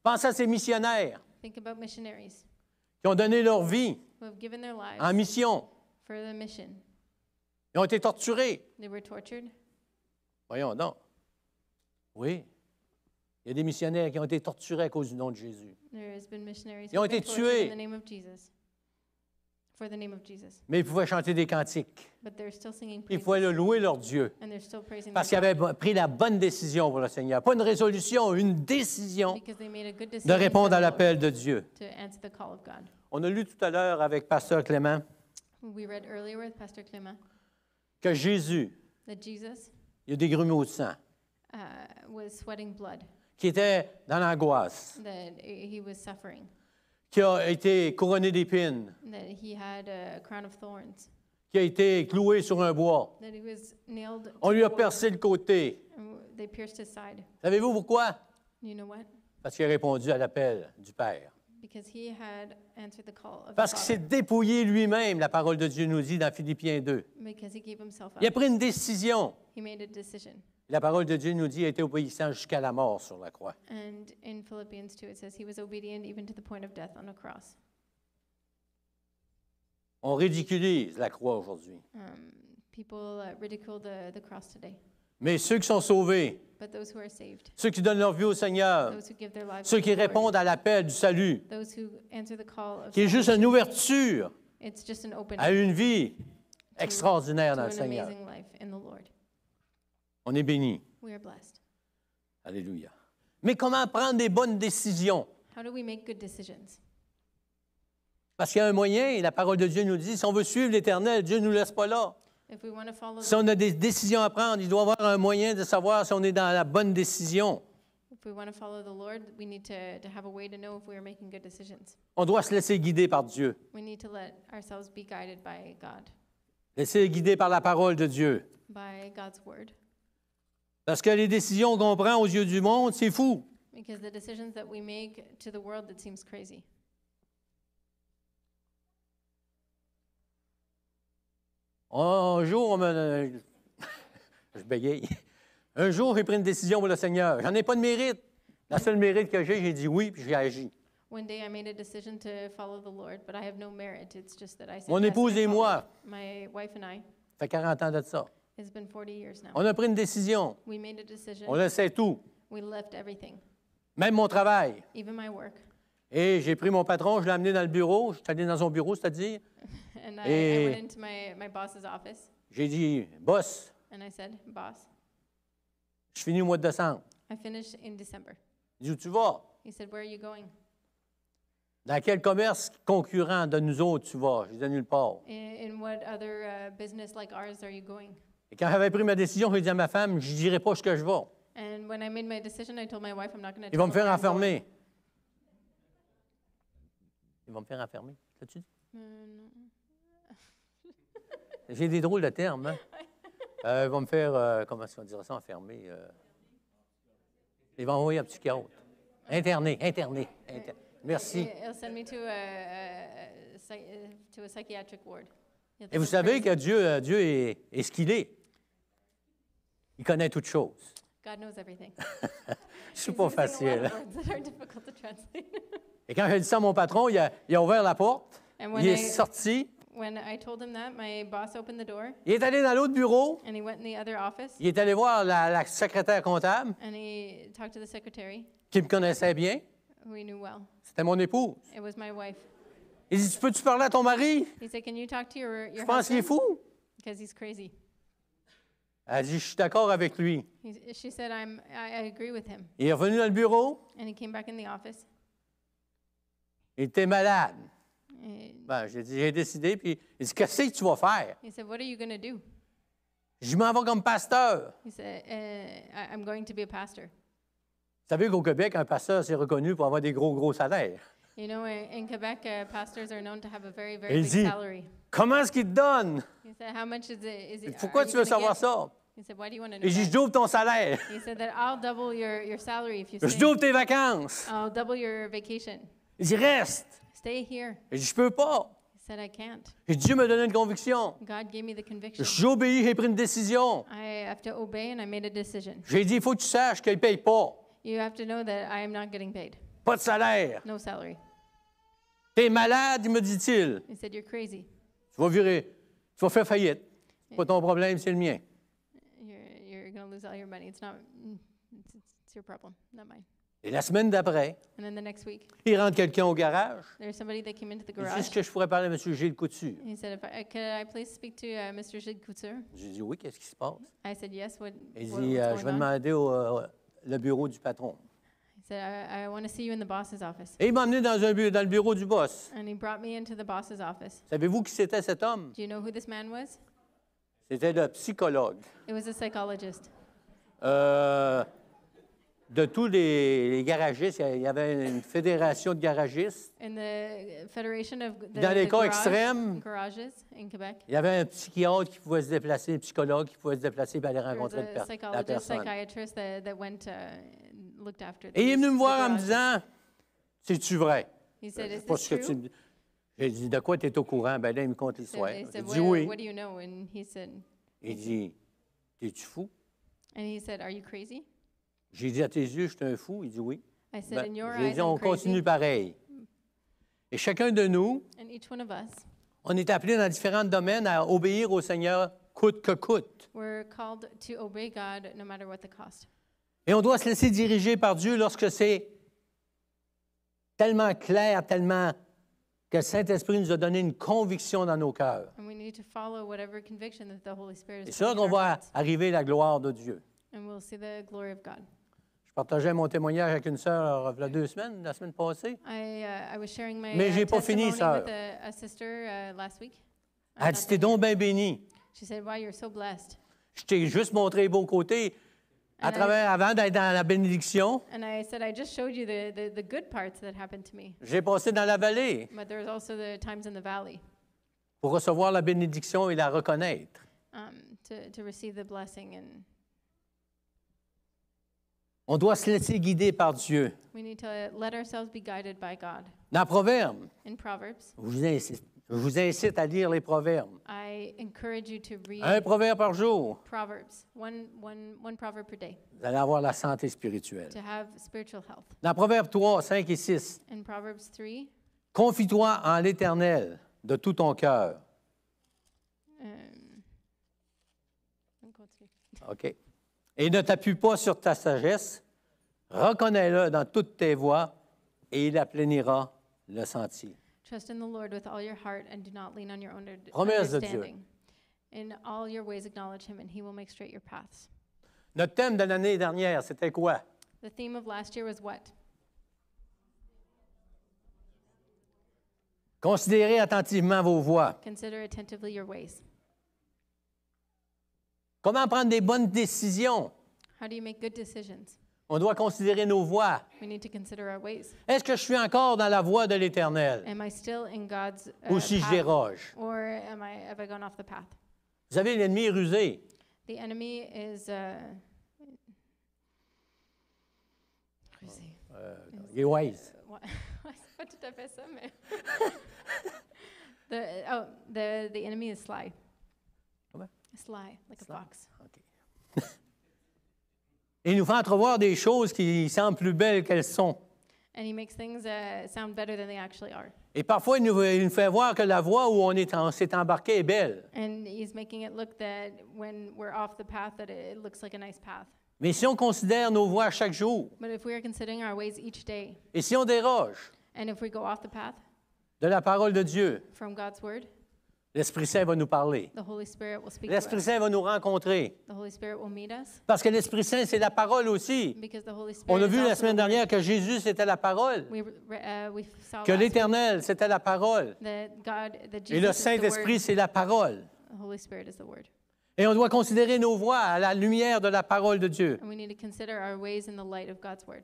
Pense à ces missionnaires Think about missionaries qui ont donné leur vie who have given their lives en mission. for the mission. Ils ont été torturés. They were tortured. Voyons donc. Oui. Il y a des missionnaires qui ont été torturés à cause du nom de Jésus. There has been missionaries Ils who ont have been été tortured tués. in the name of Jesus. For the name of Jesus. Mais ils pouvaient chanter des cantiques. But they're still singing Ils praises. pouvaient le louer leur Dieu. And they're still praising Parce their qu'ils God avaient pris la bonne décision pour le Seigneur. Pas une résolution, une décision because they made a good de decision répondre à for the Lord l'appel de Dieu. to answer the call of God. On a lu tout à l'heure avec Pasteur Clément We read earlier with Pastor Clément que Jésus, that Jesus il a des grumeaux de sang, was sweating blood, qui était dans l'angoisse, that he was suffering, qui a été couronné d'épines, that he had a crown of thorns, qui a été cloué sur un bois. that he was nailed On to lui a the wall, percé le côté. and they pierced his side. Savez-vous pourquoi? You know what? Parce qu'il a répondu à l'appel du Père. Because he had answered the call of Parce the qu'il s'est Father. dépouillé lui-même, la parole de Dieu nous dit dans Philippiens 2. Because he gave himself Il a up. pris une décision. He made a decision. La parole de Dieu nous dit qu'il a été obéissant jusqu'à la mort sur la croix. And in Philippians 2, it says he was obedient even to the point of death on a cross. On ridiculise la croix aujourd'hui. People ridicule the cross today. Mais ceux qui sont sauvés, But those who are saved, ceux qui donnent leur vie au Seigneur, those who give their lives ceux to qui the Lord, répondent à l'appel du salut, those who answer the call of qui est juste salvation, une ouverture it's just an opening à une vie extraordinaire to dans le an Seigneur. amazing life in the Lord. On est bénis. We are blessed. Alléluia. Mais comment prendre des bonnes décisions? How do we make good decisions? Parce qu'il y a un moyen, et la parole de Dieu nous dit, si on veut suivre l'Éternel, Dieu ne nous laisse pas là. If we want to follow Si on a des décisions à prendre, il doit y avoir un moyen de savoir si on est dans la bonne décision. if we want to follow the Lord, we need to have a way to know if we are making good decisions. On doit se laisser guider par Dieu. We need to let ourselves be guided by God, Laisser guider par la parole de Dieu. by God's word. Parce que les décisions qu'on prend aux yeux du monde, c'est fou. Because the decisions that we make to the world, it seems crazy. Un jour, je bégaye. Un jour, j'ai pris une décision pour le Seigneur. J'en ai pas de mérite. La seule mérite que j'ai dit oui, puis j'ai agi. One day I made a decision to follow the Lord, but I have no merit. It's just that I said Mon yes, épouse and I et followed. moi, My wife and I, ça fait 40 ans de ça. it's been 40 years now. On a pris une décision. We made a decision. On le sait tout. We left everything, Même mon travail. even my work. Et j'ai pris mon patron, je l'ai amené dans le bureau. Je suis allé dans son bureau, c'est-à-dire. And Et- I went into my boss's office J'ai dit, boss, and I said, Boss, je finis au mois de décembre. I finished in December. Il dit, où tu vas? He said, Where are you going? Dans quel commerce concurrent de nous autres tu vas? J'ai dit nulle part. In what other business like ours are you going? Et quand j'avais pris ma décision, j'ai dit à ma femme, je ne dirai pas où je vais. And when I made my decision, I told my wife I'm not going to Ils vont me tell her faire where I'm going. enfermer. Ils vont me faire enfermer. T'as-tu dit? No. J'ai des drôles de termes, hein? Ils vont me faire, comment est-ce qu'on dirait ça, enfermer? Ils vont envoyer un psychiatre. Interné. Merci. He'll send me to a psychiatric ward. He'll think Et vous I'm savez crazy. que Dieu est ce qu'il est. Il connaît toutes choses. God knows everything. C'est He's pas using a lot facile. of words that are difficult to translate. Et quand j'ai dit ça à mon patron, il a ouvert la porte, And il est sorti, when I told him that, my boss opened the door il est allé dans l'autre bureau, and he went in the other office il est allé voir la secrétaire comptable, and he talked to the secretary, qui me connaissait bien. who he knew well. C'était mon épouse. It was my wife. Il dit, peux-tu parler à ton mari? He said, Can you talk to your Je pense qu'il est husband? fou. Because he's crazy. Elle dit, je suis d'accord avec lui. She said, I agree with him. Il est revenu dans le bureau, And he came back in the office. il était malade. And Ben, j'ai dit, j'ai décidé, puis il dit, qu'est-ce que tu vas faire? he said, What are you going to do? Je m'en vais comme pasteur. He said, I'm going to be a pastor. Vous savez qu'au Québec, un pasteur, c'est reconnu pour avoir des gros salaires. You know, in Quebec, pastors are known to have a very, Et very il big dit, salary. comment est-ce qu'il te donne? He said, How much is it? Pourquoi are tu you veux gonna savoir get? ça? He said, Why do you want to know Et j'ai dit, je that? double ton salaire. He said that I'll double your salary if you Je stay. double tes vacances. I'll double your vacation. Il dit, reste. Stay here. Et je peux pas. He said, I can't. Et Dieu me donné une conviction. God gave me the conviction. J'ai obéi, j'ai pris une décision. I have to obey, and I made a decision. J'ai dit, il faut que tu saches qu'il ne paye pas. You have to know that I am not getting paid. Pas de salaire. No salary. T'es malade, me dit-il. He said, You're crazy. Tu vas virer. Tu vas faire faillite. C'est pas ton problème, c'est le mien. You're going to lose all your money. It's not. It's your problem, not mine. Et la semaine d'après, And then the next week, il rentre quelqu'un au garage. there's somebody that came into the Il dit, garage. est-ce que je pourrais parler à M. Gilles Couture? He said, Could I please speak to Mr. Gilles Couture? J'ai dit, oui, qu'est-ce qui se passe? I said, Yes. Il What's dit, je going vais on? demander au le bureau du patron. He said, I want to see you in the boss's office. Et il m'a emmené dans le bureau du boss. And he brought me into the boss's office. Savez-vous qui c'était cet homme? Do you know who this man was? C'était le psychologue. It was a psychologist. De tous les garagistes, il y avait une fédération de garagistes. In the Federation of the, Dans les the cas extrêmes, garages in Quebec, il y avait un psychiatre qui pouvait se déplacer, un psychologue qui pouvait se déplacer et aller there was rencontrer a la psychologist, personne. psychiatrist that went looked after. Et il est venu me the voir en me garages. disant, c'est-tu vrai? He said, Je is sais pas this ce que tu true? me dis. J'ai dit, de quoi tu es au courant? Ben là, il me conte He l'histoire. said, J'ai dit oui. what do you know? And he said, Il dit, t'es-tu fou? are you crazy? J'ai dit, à tes yeux, je suis un fou. Il dit oui. I said, in your J'ai eyes, dit, on I'm crazy. continue pareil. Et chacun de nous, And each one of us, on est appelé dans différents domaines à obéir au Seigneur coûte que coûte. we're called to obey God no matter what the cost. Et on doit se laisser diriger par Dieu lorsque c'est tellement clair, tellement que le Saint-Esprit nous a donné une conviction dans nos cœurs. And we need to follow whatever conviction that the Holy Spirit C'est is ça putting in qu'on our va hearts. arriver à la gloire de Dieu. And we'll see the glory of God. Je partageais mon témoignage avec une sœur il y a 2 semaines, la semaine passée. I was sharing my Mais j'ai pas fini, testimony sœur. with a sister last week. Elle dit, t'es donc bien béni. She said, wow, you're so blessed. Je t'ai juste montré les beaux côtés à travers, avant d'être dans la bénédiction. And I said, I just showed you the good parts that happened to me. J'ai passé dans la vallée But there's also the times in the valley pour recevoir la bénédiction et la reconnaître. to receive the blessing. And On doit se laisser guider par Dieu. we need to let ourselves be guided by God. Dans Proverbes, In Proverbs, je vous incite à lire les Proverbes. I encourage you to read Un proverbe par jour, Proverbs, one proverb per day, vous allez avoir la santé spirituelle. to have spiritual health. Dans Proverbes 3, 5 et 6, In Proverbs 3, confie-toi en l'Éternel de tout ton cœur. OK. Et ne t'appuie pas sur ta sagesse. Reconnais-le dans toutes tes voies et il aplanira le sentier. trust in the Lord with all your heart and do not lean on your own Promesse de Dieu. understanding. In all your ways acknowledge him and he will make straight your paths. Notre thème de l'année dernière, c'était quoi? The theme of last year was what? Considérez attentivement vos voies. Consider attentively your ways. Comment prendre des bonnes décisions? How do you make good decisions? On doit considérer nos voies. We need to consider our ways. Est-ce que je suis encore dans la voie de l'Éternel? Am I still in God's Ou si je path? déroge? Or have I gone off the path? Vous savez, l'ennemi est rusé. The enemy is rusé. Il est wise. What? Pas tout à fait ça, mais the enemy is sly. Comment? Sly, like Sly. a fox. OK. Il nous fait entrevoir des choses qui semblent plus belles qu'elles sont. And he makes things sound better than they actually are. Et parfois, il nous fait voir que la voie où on s'est embarqué est belle. And he's making it look that when we're off the path, that it looks like a nice path. Mais si on considère nos voies chaque jour, But if we are considering our ways each day, et si on déroge and if we go off the path de la parole de Dieu, from God's word, l'Esprit Saint va nous parler. the Holy Spirit will speak to L'Esprit us. Saint va nous rencontrer. The Holy Spirit will meet us Parce que l'Esprit Saint, c'est la parole aussi. because the Holy Spirit On a is vu la also semaine the word. dernière que Jésus, c'était la parole. We saw Que last week l'Éternel, c'était la parole. that Et that le Jesus is the Saint-Esprit, word. c'est la parole. The Holy Spirit is the word. Et on doit considérer nos voies à la lumière de la parole de Dieu. And we need to consider our ways in the light of God's word.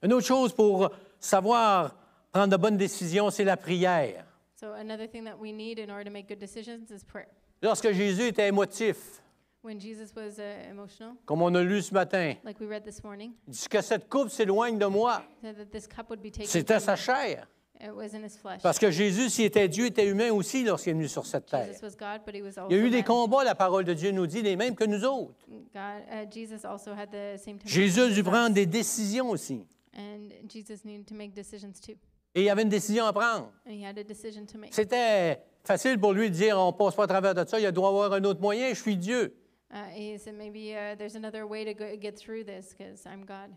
Une autre chose pour savoir prendre de bonnes décisions, c'est la prière. So another thing that we need in order to make good decisions is prayer. Lorsque Jésus était émotif, When Jesus was emotional, comme on a lu ce matin, like we read this morning, il dit que cette coupe s'éloigne de moi. he said that this cup would be taken C'était from sa me. chair. It was in his flesh. Parce que Jésus, s'il était Dieu, était humain aussi lorsqu'il est venu sur cette terre. Jesus was God, but he was also Il y a eu des man. combats, la parole de Dieu nous dit, les mêmes que nous autres. Jesus also had the same temptations Jésus a as dû us. prendre des décisions aussi. And Jesus needed to make decisions too. Et il y avait une décision à prendre. And he had a decision to make. C'était facile pour lui de dire, on ne passe pas à travers de ça, il doit y avoir un autre moyen, je suis Dieu. He said, maybe there's another way to get through this because I'm God.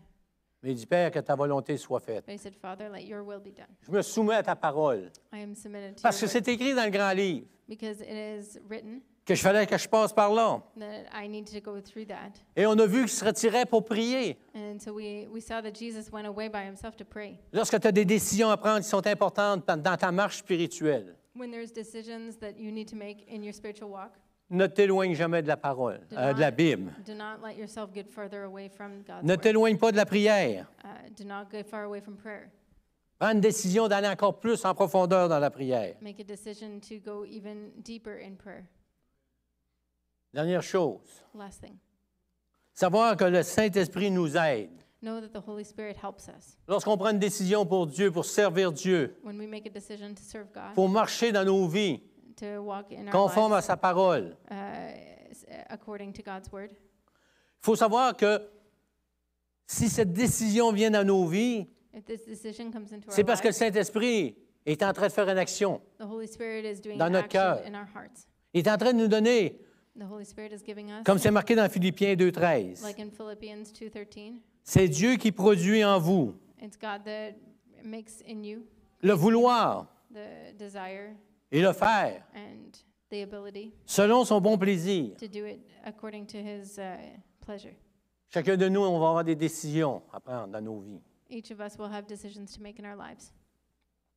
Mais il dit, Père, que ta volonté soit faite. But he said, Father, let your will be done. Je me soumets à ta parole. I am submitted to Parce que your word c'est écrit dans le grand livre because it is written que je fallait que je passe par là. that I need to go through that. Et on a vu qu'il se retirait pour prier. And so we saw that Jesus went away by himself to pray. Lorsque tu as des décisions à prendre qui sont importantes dans ta marche spirituelle, When there's decisions that you need to make in your spiritual walk, ne t'éloigne jamais de la parole, de la Bible. do not let yourself get further away from God's Ne word. t'éloigne pas de la prière. Do not get far away from prayer. Prends une décision d'aller encore plus en profondeur dans la prière. Make a decision to go even deeper in prayer. Dernière chose, Last thing. savoir que le Saint-Esprit nous aide Know that the Holy Spirit helps us. Lorsqu'on prend une décision pour Dieu, pour servir Dieu, When we make a decision to serve God, pour marcher dans nos vies, to walk in our conforme à lives sa parole, according to God's word, il faut savoir que si cette décision vient dans nos vies, if this decision comes into c'est our parce que le lives, Saint-Esprit est en train de faire une action. the Holy Spirit is doing dans notre action cœur. in our hearts. Il est en train de nous donner, The Holy Spirit is giving us, comme c'est marqué dans Philippiens 2,13, like in Philippians 2:13, c'est Dieu qui produit en vous it's God that makes in you le vouloir the desire et le faire and the ability selon son bon plaisir. to do it according to His pleasure. Chacun de nous, on va avoir des décisions à prendre dans nos vies. Each of us will have decisions to make in our lives.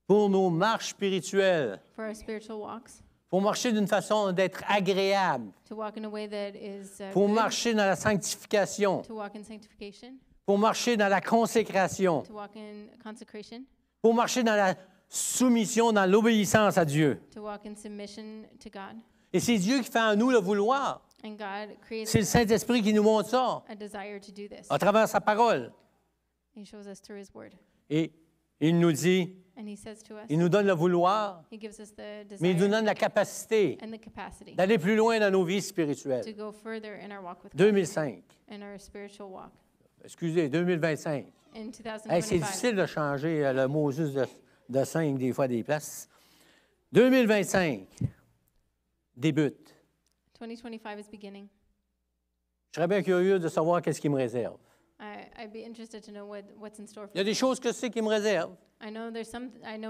Pour nos marches spirituelles, For our spiritual walks, pour marcher d'une façon d'être agréable, to walk in a way that is pour good, marcher dans la sanctification, to walk in sanctification, pour marcher dans la consécration, to walk in consecration, pour marcher dans la soumission, dans l'obéissance à Dieu. to walk in submission to God. Et c'est Dieu qui fait en nous le vouloir. And God creates C'est le Saint-Esprit qui nous montre ça a desire to do this. à travers sa parole. He shows us through His word. Et il nous dit, And He says to us, il nous donne le vouloir, He gives us the mais il nous desire donne la capacité and the capacity d'aller plus loin dans nos vies to spirituelles. go further in our walk with God, 2005, in our spiritual walk. excusez, 2025. In Hey, c'est 2025, difficile de changer le mot juste de 5 des fois des places. 2025 débute. 2025 is beginning. Je serais bien curieux de savoir qu'est-ce qui me réserve. I'd be interested to know what's in store Il for y a me. des choses que je sais qui me réservent, I know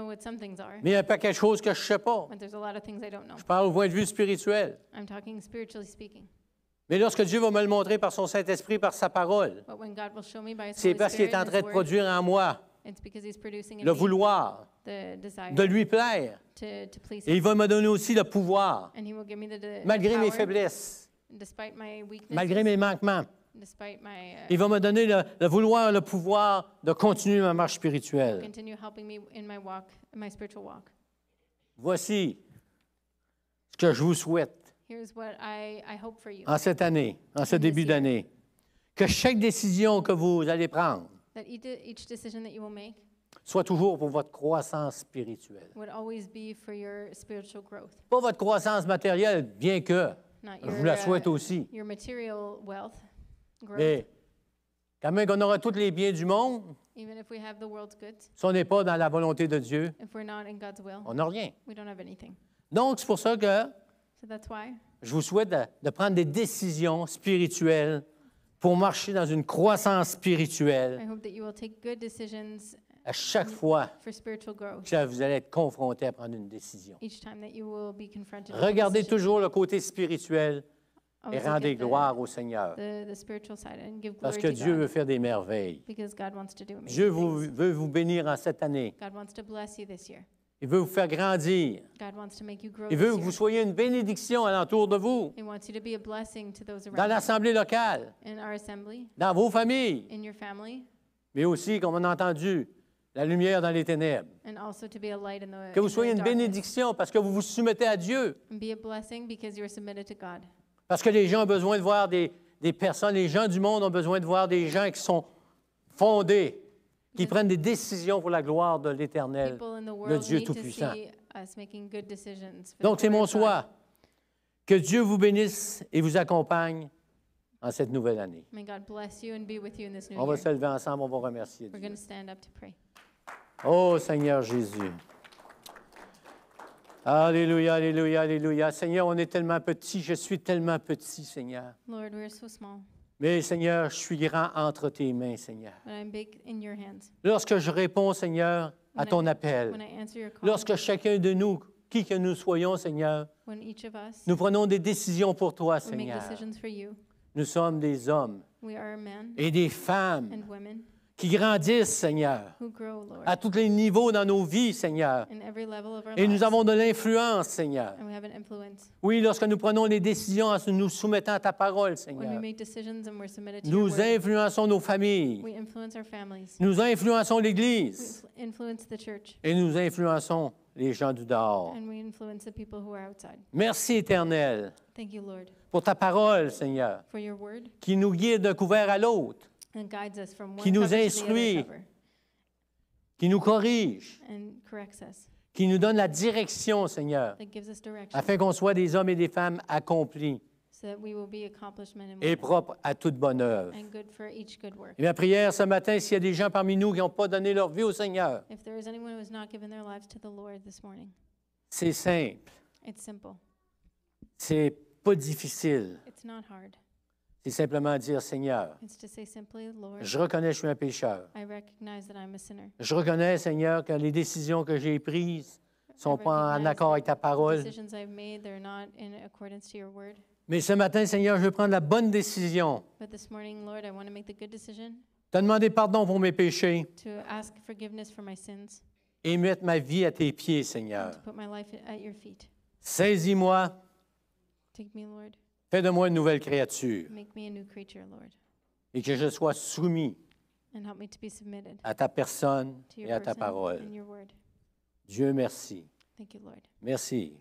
what some things are, mais il y a un paquet de choses que je ne sais pas. but there's a lot of things I don't know. Je parle au point de vue spirituel. I'm talking spiritually speaking. Mais lorsque Dieu va me le montrer par son Saint-Esprit, par sa parole, But when God will show me by His c'est Holy parce qu'il Spirit est en and train His de word, produire en moi it's because He's producing in le me vouloir, the desire de lui plaire. to please Et il Him. va me donner aussi le pouvoir, And He will give me the malgré mes power, faiblesses, despite my weaknesses, malgré mes manquements. despite my Il va me donner le vouloir, le pouvoir de continuer ma marche spirituelle. continue helping me in my walk, in my spiritual walk. Voici ce que je vous souhaite Here's what I hope for you. en cette année, en ce début d'année. Que chaque décision que vous allez prendre That each decision that you will make soit toujours pour votre croissance spirituelle. would always be for your spiritual growth, Pas votre croissance matérielle, bien que not je vous la souhaite your, aussi. your material wealth growth. Mais quand même qu'on aura tous les biens du monde, Even if we have the world's goods, si on n'est pas dans la volonté de Dieu, if we're not in God's will, on n'a rien. we don't have anything. Donc, c'est pour ça que So that's why je vous souhaite de prendre des décisions spirituelles pour marcher dans une croissance I spirituelle hope that you will take good decisions à chaque fois for spiritual growth que vous allez être confronté à prendre une décision. each time that you will be confronted with a Regardez decision. toujours le côté spirituel et Always look rendez at gloire au Seigneur. the spiritual side and give Parce glory que to Dieu God, veut faire des merveilles. because God wants to do amazing Dieu things. veut vous bénir en cette année. God wants to bless you this year. Il veut vous faire grandir. God wants to make you grow Il veut this que vous year. soyez une bénédiction alentour de vous, He wants you to be a blessing to those dans around you, l'assemblée locale, in our assembly, dans vos familles, in your family, mais aussi, comme on a entendu, la lumière dans les ténèbres. and also to be a light in the, Que vous in the soyez une darkness. bénédiction parce que vous vous soumettez à Dieu. And be a blessing because you're submitted to God. Parce que les gens ont besoin de voir des personnes, les gens du monde ont besoin de voir des gens qui sont fondés, qui prennent des décisions pour la gloire de l'Éternel, People in the le world Dieu need to Tout-Puissant. see us making good decisions. for Donc, the c'est glory mon of God. souhait. Que Dieu vous bénisse et vous accompagne en cette nouvelle année. May God bless you and be with you in this new On va year. se lever ensemble, on va remercier We're Dieu. going to stand up to pray. Oh Seigneur Jésus. Alléluia, alléluia, alléluia. Seigneur, on est tellement petit, je suis tellement petit, Seigneur. Lord, we're so small, Mais Seigneur, je suis grand entre tes mains, Seigneur. but I'm big in your hands. Lorsque je réponds, Seigneur, à ton appel, When I answer your call, lorsque chacun de nous, qui que nous soyons, Seigneur, when each of us, nous prenons des décisions pour toi, we make Seigneur. decisions for you, Nous sommes des hommes we are men et des femmes and women qui grandissent, Seigneur, who grow, Lord, à tous les niveaux dans nos vies, Seigneur. in every level of our Et nous lives. avons de l'influence, Seigneur. And we have an influence. Oui, lorsque nous prenons des décisions en nous soumettant à ta parole, When we Seigneur, make decisions and we're submitted to your nous word, influençons nos familles, we influence our families. nous influençons We l'Église influence the church. et nous influençons les gens du dehors. And we influence the people who are outside. Merci, Éternel, Thank you, Lord, pour ta parole, Seigneur, for your word qui nous guide d'un couvert à l'autre. and guides us from one qui nous cover to the instruit, other cover qui nous corrige, and corrects us, qui nous donne la direction, Seigneur, that gives us direction, afin qu'on soit des hommes et des femmes accomplis so that we will be accomplished men and et women propres à toute bonne œuvre. and good for each good work. Et ma prière ce matin, s'il y a des gens parmi nous qui n'ont pas donné leur vie au Seigneur, If there is anyone who has not given their lives to the Lord this morning, c'est simple, it's simple. c'est pas difficile. It's not hard. C'est simplement dire, Seigneur, It's to say simply, Lord, je reconnais que je suis un pécheur. I recognize that I'm a sinner. Je reconnais, Seigneur, que les décisions que j'ai prises ne sont pas en recognize accord avec ta The parole. decisions I've made, they're not in accordance to your word. Mais ce matin, Seigneur, je veux prendre la bonne décision. But this morning, Lord, I want to make the good decision Te demander pardon pour mes péchés to ask forgiveness for my sins et mettre ma vie à tes pieds, and Seigneur. to put my life at your feet. Saisis-moi, Take me, Lord. fais de moi une nouvelle créature Make me a new creature, Lord. et que je sois soumis And help me to be submitted à ta personne to et your à ta person parole. and your word. Dieu, merci. Thank you, Lord. Merci.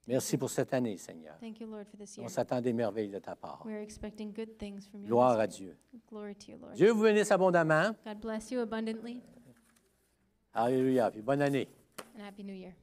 Merci pour cette année, Seigneur. Thank you, Lord, for this year. On s'attend des merveilles de ta part. We are expecting good things from you. Gloire à this Dieu. year. Glory to you, Lord. Dieu vous bénisse abondamment. God bless you abundantly Alléluia. Puis bonne année. and Happy New Year.